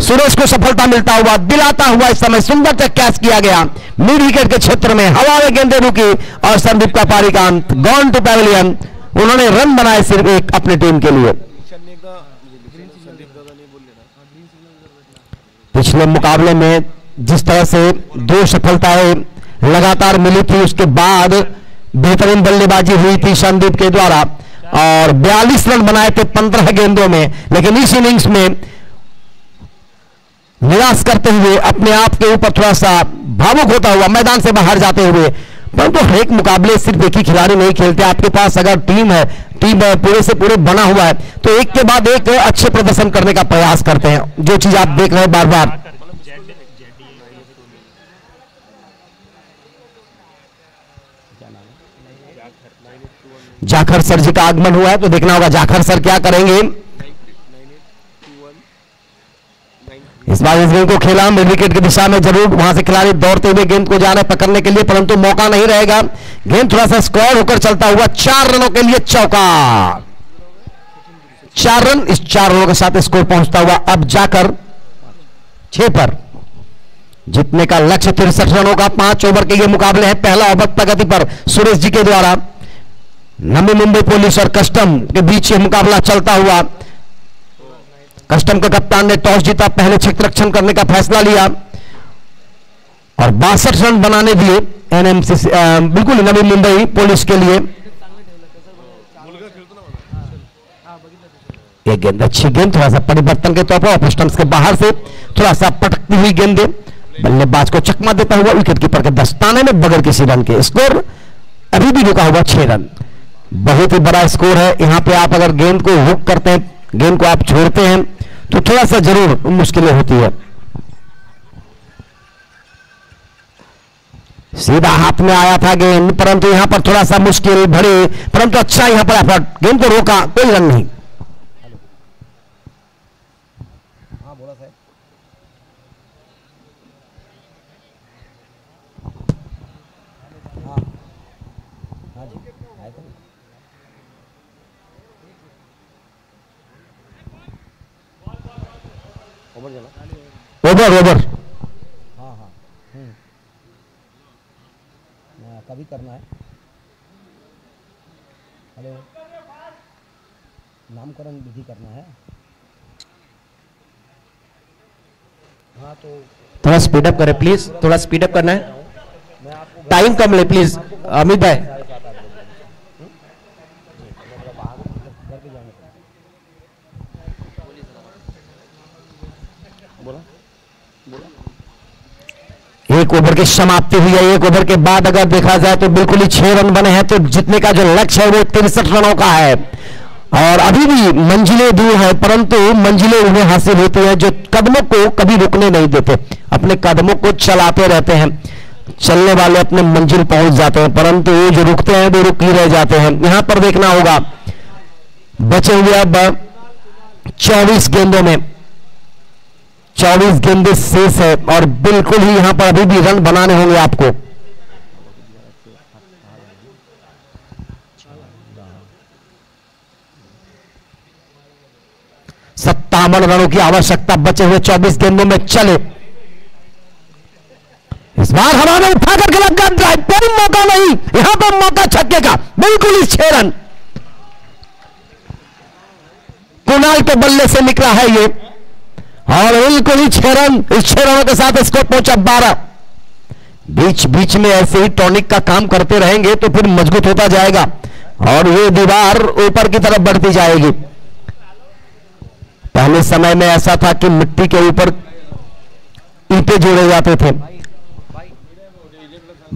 सुरेश को सफलता मिलता हुआ, दिलाता हुआ इस समय सुंदर तक कैच किया गया मिड विकेट के क्षेत्र में, हवा में गेंदें रुकी और संदीप का पारी का अंत। गॉन टू पैवेलियन उन्होंने रन बनाए सिर्फ एक अपनी टीम के लिए। पिछले मुकाबले में जिस तरह से 2 सफलताएं लगातार मिली थी, उसके बाद बेहतरीन बल्लेबाजी हुई थी संदीप के द्वारा और 42 रन बनाए थे 15 गेंदों में, लेकिन इस इनिंग्स में निराश करते हुए अपने आप के ऊपर थोड़ा सा भावुक होता हुआ मैदान से बाहर जाते हुए। परंतु हर एक मुकाबले सिर्फ एक ही खिलाड़ी नहीं खेलते, आपके पास अगर टीम पूरे से पूरे बना हुआ है तो एक के बाद एक अच्छे प्रदर्शन करने का प्रयास करते हैं, जो चीज आप देख रहे हैं बार बार। जाखर सर जी का आगमन हुआ है तो देखना होगा जाखर सर क्या करेंगे। इस बार इस गेंद को खेला मिड विकेट की दिशा में, जरूर वहां से खिलाड़ी दौड़ते हुए गेंद को जा रहे पकड़ने के लिए, परंतु मौका नहीं रहेगा। गेंद थोड़ा सा स्क्वायर होकर चलता हुआ 4 रनों के लिए चौका। 4 रन, इस 4 रनों के साथ स्कोर पहुंचता हुआ अब जाकर 6 पर। जीतने का लक्ष्य 63 रनों का 5 ओवर के ये मुकाबले हैं। पहला ओवर प्रगति पर सुरेश जी के द्वारा। नवी मुंबई पुलिस और कस्टम के बीच ये मुकाबला चलता हुआ। कस्टम के कप्तान ने टॉस जीता, पहले क्षेत्ररक्षण करने का फैसला लिया और 62 रन बनाने दिए एनएमसी बिल्कुल नवी मुंबई पुलिस के लिए। एक गेंद, अच्छी गेंद, थोड़ा सा परिवर्तन के तौर पर ऑफ स्टंप्स के बाहर से थोड़ा सा पटकती हुई गेंद, बल्लेबाज को चकमा देता हुआ विकेट कीपर के दस्ताने में बगैर किसी रन के। स्कोर अभी भी रुका हुआ 6 रन। बहुत ही बड़ा स्कोर है। यहां पे आप अगर गेंद को हुक करते हैं, गेंद को आप छोड़ते हैं तो थोड़ा सा जरूर मुश्किलें होती है। सीधा हाथ में आया था गेंद, परंतु यहां पर थोड़ा सा मुश्किल भरे, परंतु अच्छा यहां पर एफर्ट, गेंद को रोका, कोई रन नहीं। हाँ बोला साहब। हाँ जी आए थे। ओवर चला। ओवर हाँ हाँ कभी करना है। हेलो, नामकरण विधि करना है। हाँ तो थोड़ा स्पीड अप करें प्लीज, थोड़ा स्पीड अप करना है, टाइम कम ले प्लीज अमित भाई। एक ओवर की समाप्ति हुई है। एक ओवर के बाद अगर देखा जाए तो बिल्कुल ही 6 रन बने हैं, तो जीतने का जो लक्ष्य है वो 63 रनों का है और अभी भी मंजिलें दूर है, परंतु मंजिलें उन्हें हासिल होती हैं जो कदमों को कभी रुकने नहीं देते, अपने कदमों को चलाते रहते हैं। चलने वाले अपने मंजिल पहुंच जाते हैं, परंतु जो रुकते हैं वो रुक ही रह जाते हैं। यहां पर देखना होगा बचे हुए अब 24 गेंदों में 24 गेंदें शेष है और बिल्कुल ही यहां पर अभी भी रन बनाने होंगे आपको। सत्तावन रनों की आवश्यकता बचे हुए 24 गेंदों में। चले इस बार हवा में उठाकर के लगा ड्राइव, कोई मौका नहीं, यहां पर मौका छक्के का, बिल्कुल ही 6 रन कुणाल के बल्ले से निकला है ये और बिल्कुल ही 6 रन। इस 6 रनों के साथ स्कोर पहुंचा 12। बीच बीच में ऐसे ही टॉनिक का काम करते रहेंगे तो फिर मजबूत होता जाएगा और ये दीवार ऊपर की तरफ बढ़ती जाएगी। पहले समय में ऐसा था कि मिट्टी के ऊपर ईंटें जोड़े जाते थे,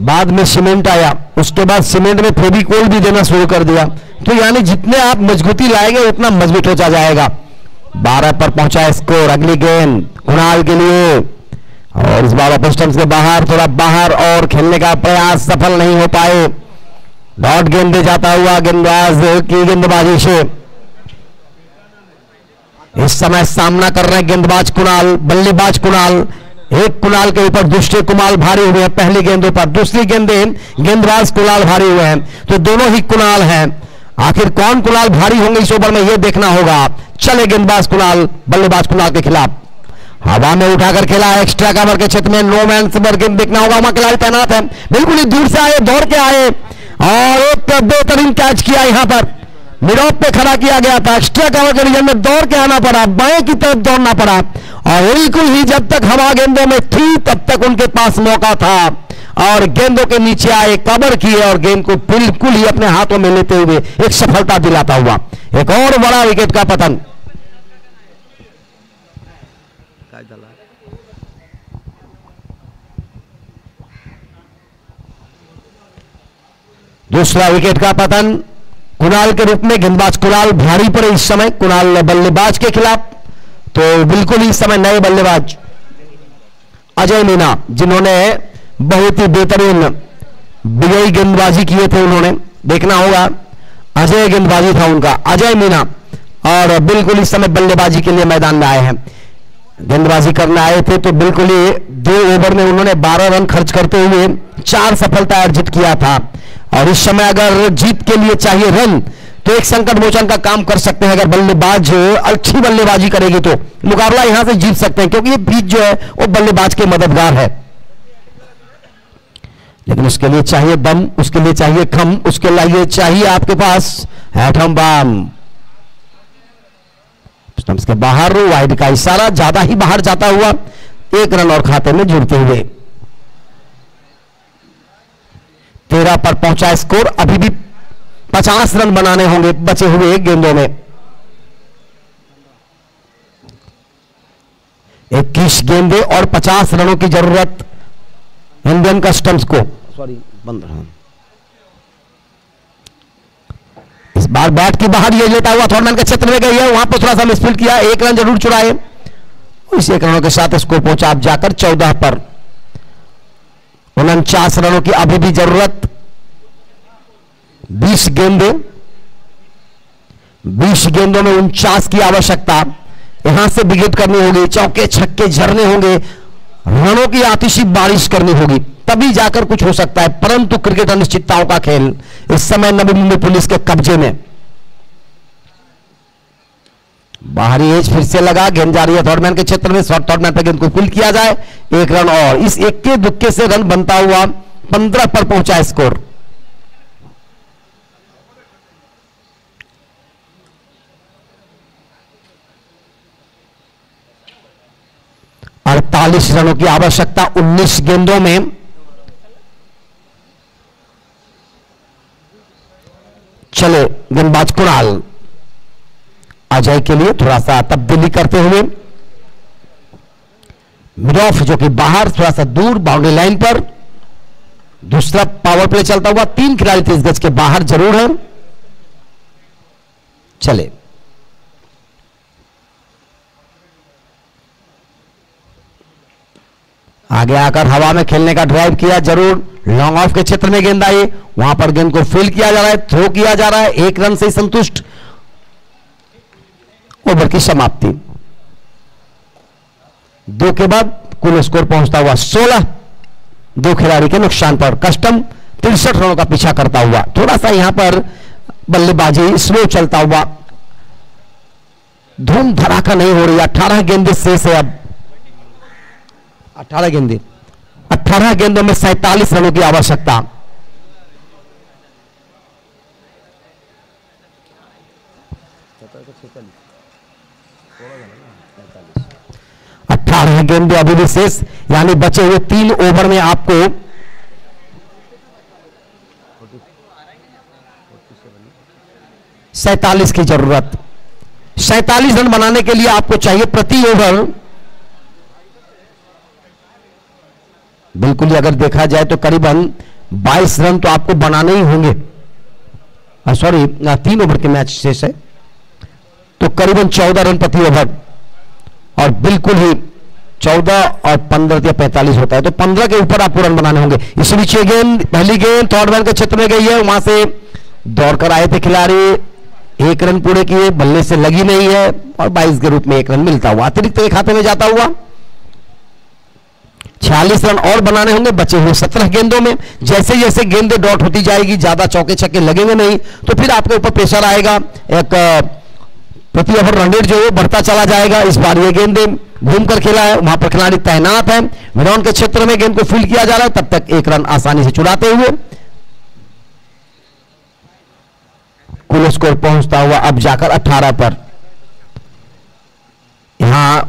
बाद में सीमेंट आया, उसके बाद सीमेंट में फेविकोल भी देना शुरू कर दिया, तो यानी जितने आप मजबूती लाएंगे उतना मजबूत होता जाएगा। 12 पर पहुंचा स्कोर। अगली गेंद कुणाल के लिए और इस बार ऑफ स्टंप्स के बाहर, थोड़ा बाहर और खेलने का प्रयास सफल नहीं हो पाए। डॉट गेंद दे जाता हुआ गेंदबाज की गेंदबाजी से इस समय सामना कर रहे हैं गेंदबाज कुणाल, बल्लेबाज कुणाल। एक कुणाल के ऊपर दूसरे कुणाल भारी हुए हैं पहली गेंदों पर, दूसरी गेंदें गेंदबाज कुणाल भारी हुए हैं, तो दोनों ही कुणाल हैं। आखिर कौन कुणाल भारी होंगे इस ओवर में यह देखना होगा। चले गेंदबाज कुणाल, बल्लेबाज कुणाल के खिलाफ हवा में उठाकर खेला एक्स्ट्रा कवर के क्षेत्र में, नो मैन गेंद देखना होगा, वहां खिलाड़ी तैनात है, बिल्कुल ही दूर से आए, दौड़ के आए और एक बेहतरीन कैच किया यहां पर मिड ऑफ पे खड़ा किया गया था, एक्स्ट्रा कवर के रीजन में दौड़ के आना पड़ा, बाएं की तरफ दौड़ना पड़ा, और बिल्कुल ही जब तक हवा गेंदों में थी तब तक उनके पास मौका था, और गेंदों के नीचे आए, कवर किए और गेंद को बिल्कुल ही अपने हाथों में लेते हुए एक सफलता दिलाता हुआ एक और बड़ा विकेट का पतन। दूसरा विकेट का पतन कुणाल के रूप में। गेंदबाज कुणाल भारी पड़े इस समय कुणाल बल्लेबाज के खिलाफ, तो बिल्कुल ही इस समय नए बल्लेबाज अजय मीना, जिन्होंने बहुत ही बेहतरीन विजयी गेंदबाजी किए थे, उन्होंने देखना होगा, अजय गेंदबाजी था उनका, अजय मीना, और बिल्कुल इस समय बल्लेबाजी के लिए मैदान में आए हैं। गेंदबाजी करने आए थे तो बिल्कुल ही 2 ओवर में उन्होंने 12 रन खर्च करते हुए 4 सफलता अर्जित किया था, और इस समय अगर जीत के लिए चाहिए रन तो एक संकट मोचन का काम कर सकते हैं। अगर बल्लेबाज अच्छी बल्लेबाजी करेगी तो मुकाबला यहां से जीत सकते हैं, क्योंकि ये पिच जो है वो बल्लेबाज के मददगार है, लेकिन उसके लिए चाहिए दम, उसके लिए चाहिए खम, उसके लिए चाहिए आपके पास एटम बम। स्टंप्स के बाहर वाइड का इशारा, ज्यादा ही बाहर जाता हुआ 1 रन और खाते में जुड़ते हुए 13 पर पहुंचा स्कोर। अभी भी 50 रन बनाने होंगे बचे हुए गेंदों में। 21 गेंदे और 50 रनों की जरूरत इंडियन कस्टम्स को। सॉरी बंद रहा। इस बार बैट की बाहर ये लेता हुआ थॉर्डमैन के क्षेत्र में गई है, वहां पर थोड़ा सा मिसफील्ड किया, 1 रन जरूर चुराए। इस 1 रनों के साथ स्कोर पहुंचा आप जाकर 14 पर। 49 रनों की अभी भी जरूरत। 20 गेंदे, 20 गेंदों में 49 की आवश्यकता। यहां से विकेट करनी होगी, चौके छक्के झरने होंगे, रनों की आतिशी बारिश करनी होगी, तभी जाकर कुछ हो सकता है। परंतु क्रिकेट अनिश्चितताओं का खेल इस समय नवी मुंबई पुलिस के कब्जे में। बाहरी एज फिर से लगा, गेंद जा रही है थॉर्डमैन के क्षेत्र में, शॉर्ट थॉर्डमैन पर गेंद को फील्ड किया जाए, 1 रन और इस इक्के दुक्के से रन बनता हुआ 15 पर पहुंचा स्कोर। और 48 रनों की आवश्यकता 19 गेंदों में। चले गेंदबाज कुणाल अजय के लिए थोड़ा सा तब्दीली करते हुए मिड ऑफ जो कि बाहर थोड़ा सा दूर बाउंड्री लाइन पर। दूसरा पावर प्ले चलता हुआ, 3 खिलाड़ी 30 गज के बाहर जरूर है। चले आगे आकर हवा में खेलने का ड्राइव किया, जरूर लॉन्ग ऑफ के क्षेत्र में गेंद आई, वहां पर गेंद को फील्ड किया जा रहा है, थ्रो किया जा रहा है, 1 रन से संतुष्ट। ओवर की समाप्ति। 2 के बाद कुल स्कोर पहुंचता हुआ 16, 2 खिलाड़ी के नुकसान पर। कस्टम 63 रनों का पीछा करता हुआ, थोड़ा सा यहां पर बल्लेबाजी स्लो चलता हुआ, धूम धड़ाका नहीं हो रही। 18 गेंदे शेष है अब, 18 गेंदे, 18 गेंदों में 47 रनों की आवश्यकता। गेंदे अभी भी शेष, यानी बचे हुए 3 ओवर में आपको 47 की जरूरत। 47 रन बनाने के लिए आपको चाहिए प्रति ओवर, बिल्कुल ही अगर देखा जाए तो करीबन 22 रन तो आपको बनाने ही होंगे। सॉरी 3 ओवर के मैच शेष है, तो करीबन 14 रन प्रति ओवर, और बिल्कुल ही 14 और 15 या 45 होता है, तो 15 के ऊपर आपको रन बनाने होंगे। इस बीच ये गेंद, पहली गेंद थॉर्डमैन के क्षेत्र में गई है, वहां से दौड़कर आए थे खिलाड़ी, 1 रन पूरे किए, बल्ले से लगी नहीं है, और 22 के रूप में 1 रन मिलता हुआ अतिरिक्त के खाते में जाता हुआ। 46 रन और बनाने होंगे बचे हुए 17 गेंदों में। जैसे जैसे गेंदें डॉट होती जाएगी, ज्यादा चौके छक्के लगेंगे नहीं, तो फिर आपके ऊपर प्रेशर आएगा, एक प्रति ओवर रन रेट जो है बढ़ता चला जाएगा। इस बार ये गेंदें घूमकर खेला है, वहां पर खिलाड़ी तैनात है, मिडॉन के क्षेत्र में गेंद को फील्ड किया जा रहा है, तब तक 1 रन आसानी से चुराते हुए कुल स्कोर पहुंचता हुआ अब जाकर 18 पर। यहां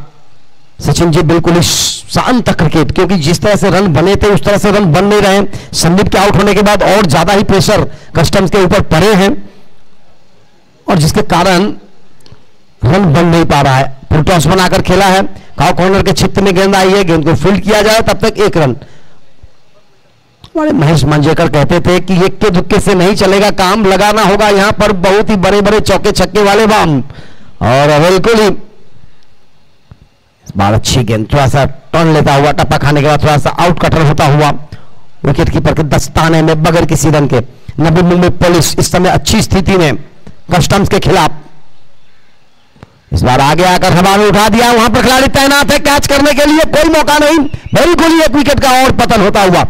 सचिन जी बिल्कुल ही शांत क्रिकेट, क्योंकि जिस तरह से रन बने थे उस तरह से रन बन नहीं रहे। संदीप के आउट होने के बाद और ज्यादा ही प्रेशर कस्टम्स के ऊपर पड़े हैं और जिसके कारण रन बन नहीं पा रहा है। फुल टॉस बनाकर खेला है, काउ कॉर्नर के क्षेत्र में गेंद आई है, गेंद को फील्ड किया जाए तब तक 1 रन। हमारे महेश मंजेकर कहते थे कि इक्के दुक्के से नहीं चलेगा, काम लगाना होगा। यहां पर बहुत ही बड़े बड़े चौके छक्के वाले बाम और बिल्कुल ही बार अच्छी गेंद, थोड़ा सा टर्न लेता हुआ, टप्पा खाने के बाद थोड़ा सा आउट कटर होता हुआ विकेट कीपर के दस्ताने में बगैर किसी रन के। नवी मुंबई पुलिस इस समय अच्छी स्थिति में कस्टम्स के खिलाफ। इस बार आगे आकर हवा में उठा दिया, वहां पर खिलाड़ी तैनात है कैच करने के लिए, कोई मौका नहीं, बिल्कुल ही 1 विकेट का और पतन होता हुआ।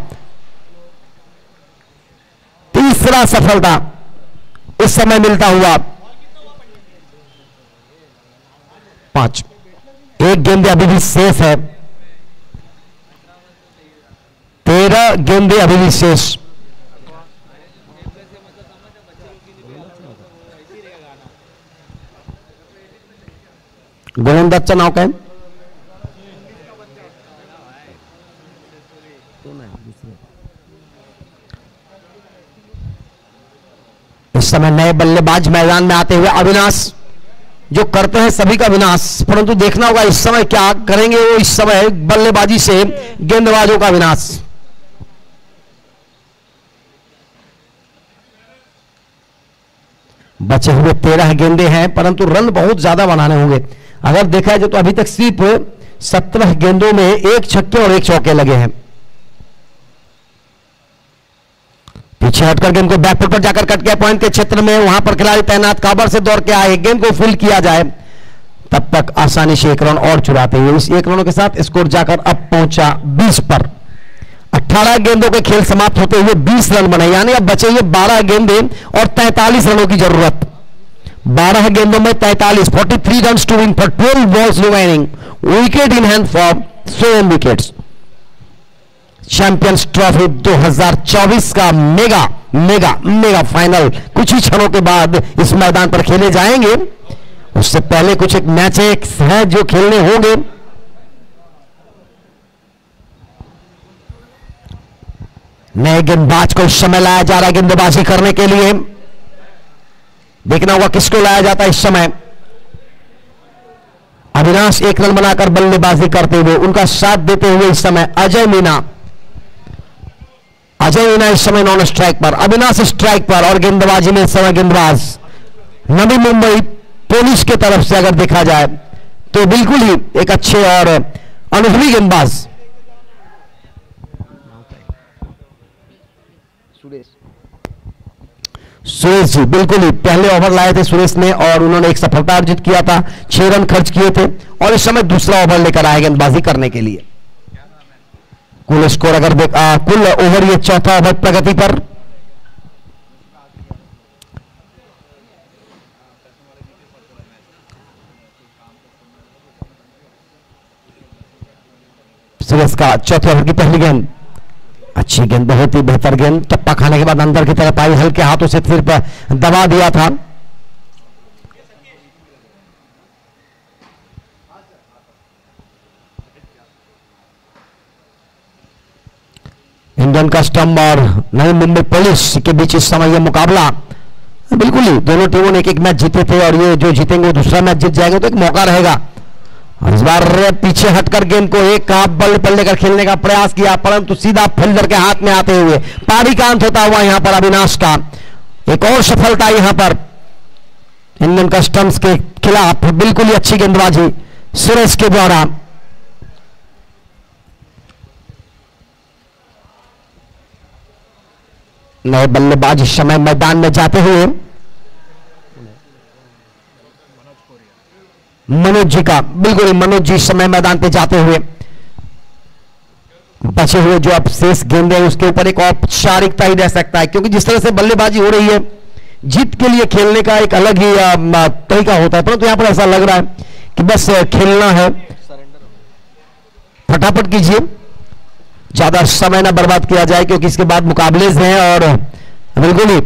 तीसरा सफलता इस समय मिलता हुआ 5। 1 गेंदे अभी भी शेष है, 13 गेंदे अभी भी शेष। गोविंदच्चा नाव का है, इस समय नए बल्लेबाज मैदान में आते हुए अविनाश, जो करते हैं सभी का विनाश, परंतु देखना होगा इस समय क्या करेंगे वो। इस समय बल्लेबाजी से गेंदबाजों का विनाश। बचे हुए 13 गेंदे हैं, परंतु रन बहुत ज्यादा बनाने होंगे। अगर देखा जाए तो अभी तक सिर्फ 17 गेंदों में 1 छक्के और 1 चौके लगे हैं। पीछे हटकर गेंद को बैकफुट पर जाकर कट गया पॉइंट के क्षेत्र में, वहां पर खिलाड़ी तैनात, काबर से दौड़ के आए, गेंद को फील्ड किया जाए तब तक आसानी से 1 रन और चुराते हुए इस 1 रनों के साथ स्कोर जाकर अब पहुंचा 20 पर। 18 गेंदों के खेल समाप्त होते हुए 20 रन बने, यानी अब बचे हुए 12 गेंदे और 43 रनों की जरूरत। 12 गेंदों में 43, 43 run to win for 12 balls remaining, wicket in hand for 7 wickets. Champions trophy 2024 का मेगा मेगा मेगा फाइनल कुछ ही क्षणों के बाद इस मैदान पर खेले जाएंगे। उससे पहले कुछ एक मैच है जो खेलने होंगे। नए गेंदबाज को इस समय लाया जा रहा है गेंदबाजी करने के लिए। देखना होगा किसको लाया जाता है इस समय। अविनाश 1 रन बनाकर बल्लेबाजी करते हुए, उनका साथ देते हुए इस समय अजय मीना। अजय मीना इस समय नॉन स्ट्राइक पर, अविनाश स्ट्राइक पर और गेंदबाजी में इस समय गेंदबाज नवी मुंबई पुलिस की तरफ से अगर देखा जाए तो बिल्कुल ही एक अच्छे और अनुभवी गेंदबाज सुरेश जी, बिल्कुल ही पहले ओवर लाए थे सुरेश ने और उन्होंने एक सफलता अर्जित किया था, 6 रन खर्च किए थे और इस समय दूसरा ओवर लेकर आए गेंदबाजी करने के लिए। कुल स्कोर अगर कुल ओवर ये चौथा ओवर प्रगति पर। सुरेश का चौथे ओवर की पहली गेंद, अच्छी गेंद, बहुत ही बेहतर गेंद, टप्पा खाने के बाद अंदर की तरफ आई, हल्के हाथों से फिर दबा दिया था। इंडियन कस्टम और नई मुंबई पुलिस के बीच इस समय यह मुकाबला, बिल्कुल ही दोनों टीमों ने एक मैच जीते थे और ये जो जीतेंगे वो दूसरा मैच जीत जाएंगे, तो एक मौका रहेगा। और इस बार पीछे हटकर गेंद को एक हाफ बल पर लेकर खेलने का प्रयास किया, परंतु सीधा फील्डर के हाथ में आते हुए पारी का अंत होता हुआ यहां पर अविनाश का एक और सफलता यहां पर इंडियन कस्टम्स के खिलाफ। बिल्कुल ही अच्छी गेंदबाजी सुरेश के द्वारा। नए बल्लेबाज इस समय मैदान में जाते हुए मनोज जी का, बिल्कुल मनोज जी इस समय मैदान पे जाते हुए बचे हुए जो अब शेष गेंदे हैं उसके ऊपर एक औपचारिकता ही रह सकता है, क्योंकि जिस तरह से बल्लेबाजी हो रही है जीत के लिए खेलने का एक अलग ही तरीका होता है, परंतु यहां पर ऐसा लग रहा है कि बस खेलना है, फटाफट कीजिए, ज्यादा समय ना बर्बाद किया जाए क्योंकि इसके बाद मुकाबले हैं और बिल्कुल ही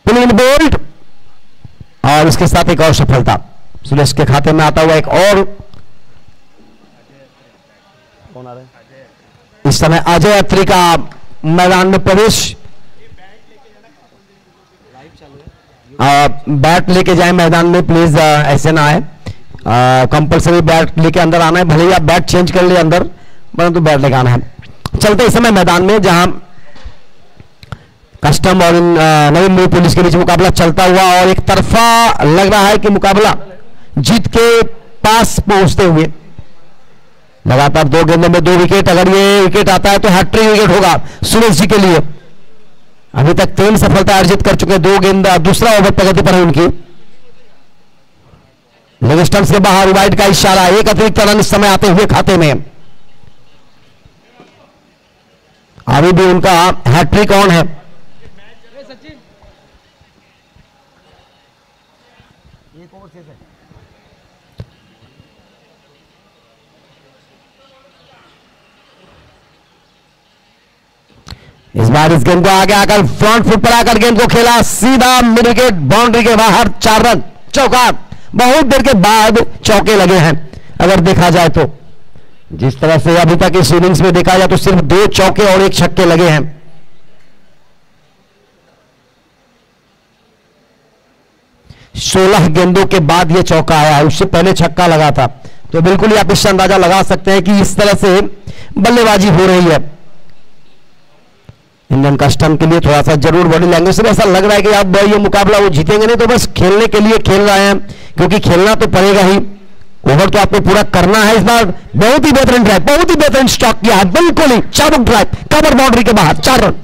पुलिंग बोल्ट, और इसके साथ एक और सफलता सुरेश के खाते में आता हुआ। एक और कौन आ रहा है? इस समय अजय अत्री का मैदान में प्रवेश। बैट लेके जाए मैदान में प्लीज, ऐसे ना आए, कंपलसरी बैट लेके अंदर आना है, भले ही आप बैट चेंज कर ले अंदर, परंतु बैट लेके आना है। चलते इस समय मैदान में जहां कस्टम और नवी मुंबई पुलिस के बीच मुकाबला चलता हुआ, और एक तरफा लग रहा है कि मुकाबला जीत के पास पहुंचते हुए। लगातार 2 गेंदों में 2 विकेट, अगर ये विकेट आता है तो हैट्रिक विकेट होगा सुरेश जी के लिए। अभी तक 3 सफलता अर्जित कर चुके, 2 गेंद, दूसरा ओवर प्रगति पर है उनकी। लेग स्टंप्स के बाहर वाइड का इशारा, एक अतिरिक्त रन इस समय आते हुए खाते में। अभी भी उनका हैट्रिक ऑन है। इस बार इस गेंद को आगे आकर फ्रंट फुट पर आकर गेंद को खेला सीधा मिड विकेट, बाउंड्री के बाहर, 4 रन, चौका। बहुत देर के बाद चौके लगे हैं अगर देखा जाए तो। जिस तरह से अभी तक इस इनिंग्स में देखा जाए तो सिर्फ 2 चौके और 1 छक्के लगे हैं। सोलह गेंदों के बाद यह चौका आया है, उससे पहले छक्का लगा था। तो बिल्कुल ही आप इससे अंदाजा लगा सकते हैं कि इस तरह से बल्लेबाजी हो रही है। इंडियन कस्टम के लिए थोड़ा सा जरूर बॉडी लैंग्वेज से ऐसा लग रहा है कि आप ये मुकाबला वो जीतेंगे नहीं, तो बस खेलने के लिए खेल रहे हैं, क्योंकि खेलना तो पड़ेगा ही। ओवर तो आपको पूरा करना है। इस बार बहुत ही बेहतरीन ड्राइव, बहुत ही बेहतरीन स्टॉक किया है, बिल्कुल ही चाबुक ड्राइव, कवर बाउंड्री के बाहर, 4 रन।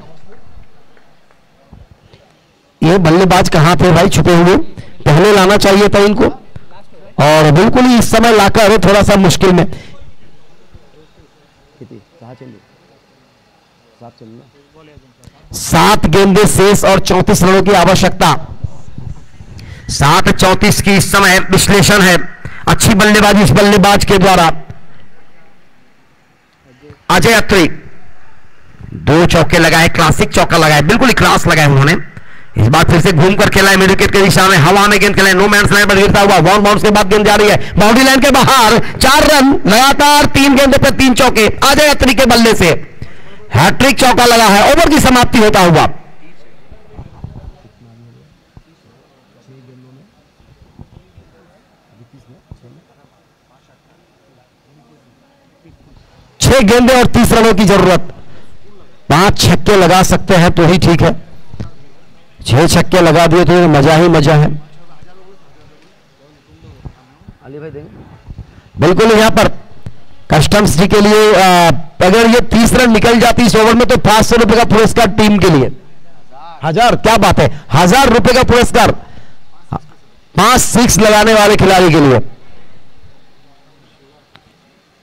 ये बल्लेबाज कहां थे भाई छुपे हुए, पहले लाना चाहिए था इनको, और बिल्कुल ही इस समय लाकर थोड़ा सा मुश्किल में। 7 गेंदें शेष और 34 रनों की आवश्यकता। 7-34 की इस समय विश्लेषण है। अच्छी बल्लेबाजी इस बल्लेबाज के द्वारा। अजय अत्री 2 चौके लगाए, क्लासिक चौका लगाए, बिल्कुल ही क्लास लगाए उन्होंने। इस बार फिर से घूमकर खेला है मिड विकेट के दिशा में, हवा में गेंद खेला, नो मैंस लाइन पर गिरता हुआ, वन बाउंस के बाद गेंद जा रही है बाउंड्री लाइन के बाहर, 4 रन लगातार 3 गेंदों पर 3 चौके। अजय अत्री के बल्ले से हैट्रिक चौका लगा है। ओवर की समाप्ति होता हुआ 6 गेंदें और 30 रनों की जरूरत। 5 छक्के लगा सकते हैं तो ही ठीक है, 6 छक्के लगा दिए तो मजा ही मजा है। अली भाई देंगे बिल्कुल यहां पर कस्टम्स जी के लिए अगर ये 30 रन निकल जाती इस ओवर में तो 500 रुपए का पुरस्कार टीम के लिए। 1000, क्या बात है, 1000 रुपए का पुरस्कार 5 6 लगाने वाले खिलाड़ी के लिए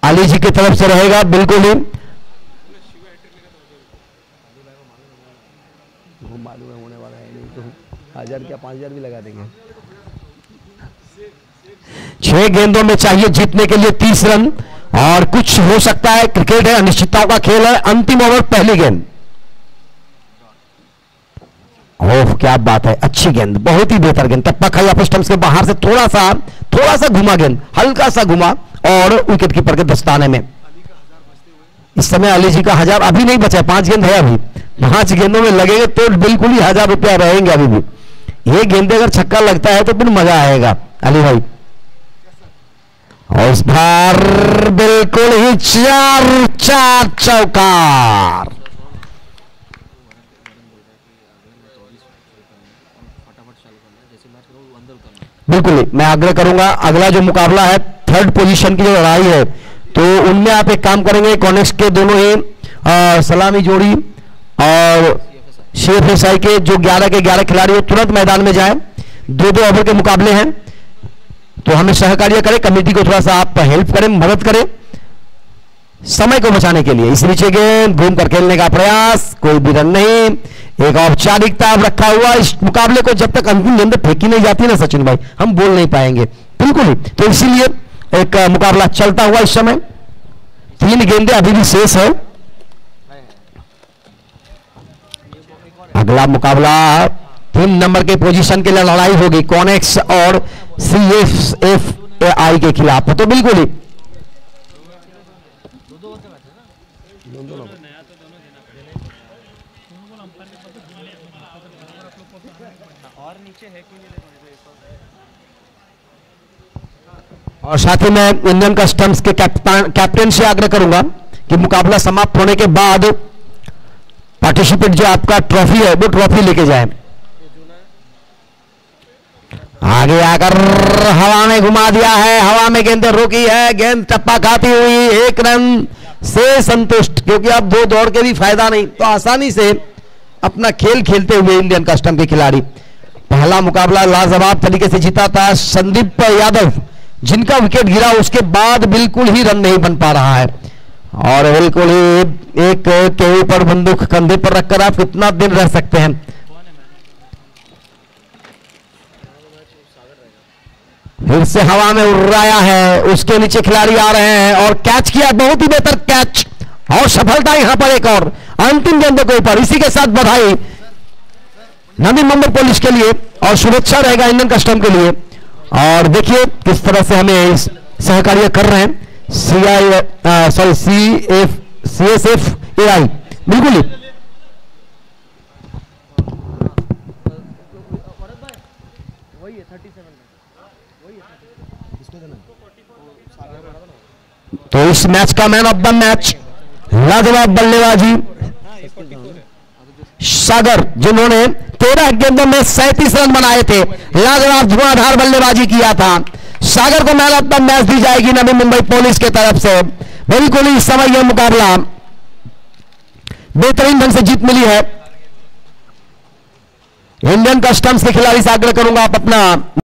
अली जी की तरफ से रहेगा। बिल्कुल ही मालूम है होने वाला है, नहीं तो 1000 क्या 5000 भी लगा देंगे। 6 गेंदों में चाहिए जीतने के लिए 30 रन, और कुछ हो सकता है, क्रिकेट है, अनिश्चितताओं का खेल है। अंतिम ओवर पहली गेंद, ओह क्या बात है, अच्छी गेंद, बहुत ही बेहतर गेंद। टप्पा खाई ऑफ स्टंप्स के बाहर से थोड़ा सा घुमा गेंद, हल्का सा घुमा और विकेट कीपर के दस्ताने में। इस समय अली जी का 1000 अभी नहीं बचा, 5 गेंद है अभी, 5 गेंदों में लगेंगे तो बिल्कुल ही 1000 रुपया रहेंगे अभी भी। ये गेंदे अगर छक्का लगता है तो फिर मजा आएगा अली भाई। और इस बार बिल्कुल ही 4 चौकार। बिल्कुल ही मैं आग्रह करूंगा, अगला जो मुकाबला है 3rd पोजीशन की जो लड़ाई है, तो उनमें आप एक काम करेंगे, कॉनेक्स के दोनों ही सलामी जोड़ी और CFSI के जो 11 के 11 खिलाड़ी वो तुरंत मैदान में जाएं। 2-2 ओवर के मुकाबले हैं, तो हमें सहकार्य करें, कमेटी को थोड़ा सा आप हेल्प करें, मदद करें समय को बचाने के लिए। इस नीचे गेंद घूमकर खेलने का प्रयास, कोई भी रन नहीं, एक औपचारिकता रखा हुआ। इस मुकाबले को जब तक अंतिम गेंद फेंकी नहीं जाती ना सचिन भाई, हम बोल नहीं पाएंगे बिल्कुल ही। तो इसीलिए एक मुकाबला चलता हुआ इस समय, 3 गेंदें अभी भी शेष है। अगला मुकाबला 3 नंबर के पोजीशन के लिए लड़ाई होगी कॉनेक्स और CSFAI के खिलाफ। तो बिल्कुल ही और साथ ही मैं इंडियन कस्टम्स के कैप्टन से आग्रह करूंगा कि मुकाबला समाप्त होने के बाद पार्टिसिपेंट जो आपका ट्रॉफी है वो ट्रॉफी लेके जाए। आगे आकर हवा में घुमा दिया है, हवा में गेंद रोकी है, गेंद टप्पा खाती हुई 1 रन से संतुष्ट, क्योंकि अब 2 दौड़ के भी फायदा नहीं, तो आसानी से अपना खेल खेलते हुए इंडियन कस्टम के खिलाड़ी पहला मुकाबला लाजवाब तरीके से जीता था। संदीप यादव जिनका विकेट गिरा उसके बाद बिल्कुल ही रन नहीं बन पा रहा है, और बिल्कुल ही एक के ऊपर बंदूक कंधे पर रखकर आप कितना दिन रह सकते हैं। फिर से हवा में उड़ाया है, उसके नीचे खिलाड़ी आ रहे हैं और कैच किया, बहुत ही बेहतर कैच और सफलता यहां पर एक और अंतिम गेंद के ऊपर। इसी के साथ बधाई नवी मुंबई पुलिस के लिए और शुभेच्छा रहेगा इंडियन कस्टम के लिए। और देखिए किस तरह से हमें सहकार्य कर रहे हैं CSFAI, बिल्कुल ही तो इस मैच का मैन ऑफ द मैच लाजवाब बल्लेबाजी सागर, जिन्होंने 13 गेंदों में 37 रन बनाए थे, लाजवाब धुआंधार बल्लेबाजी किया था। सागर को मैन ऑफ द मैच दी जाएगी नवी मुंबई पुलिस की तरफ से। बिल्कुल इस समय यह मुकाबला बेहतरीन ढंग से जीत मिली है। इंडियन कस्टम्स के खिलाड़ी से आग्रह करूंगा आप अपना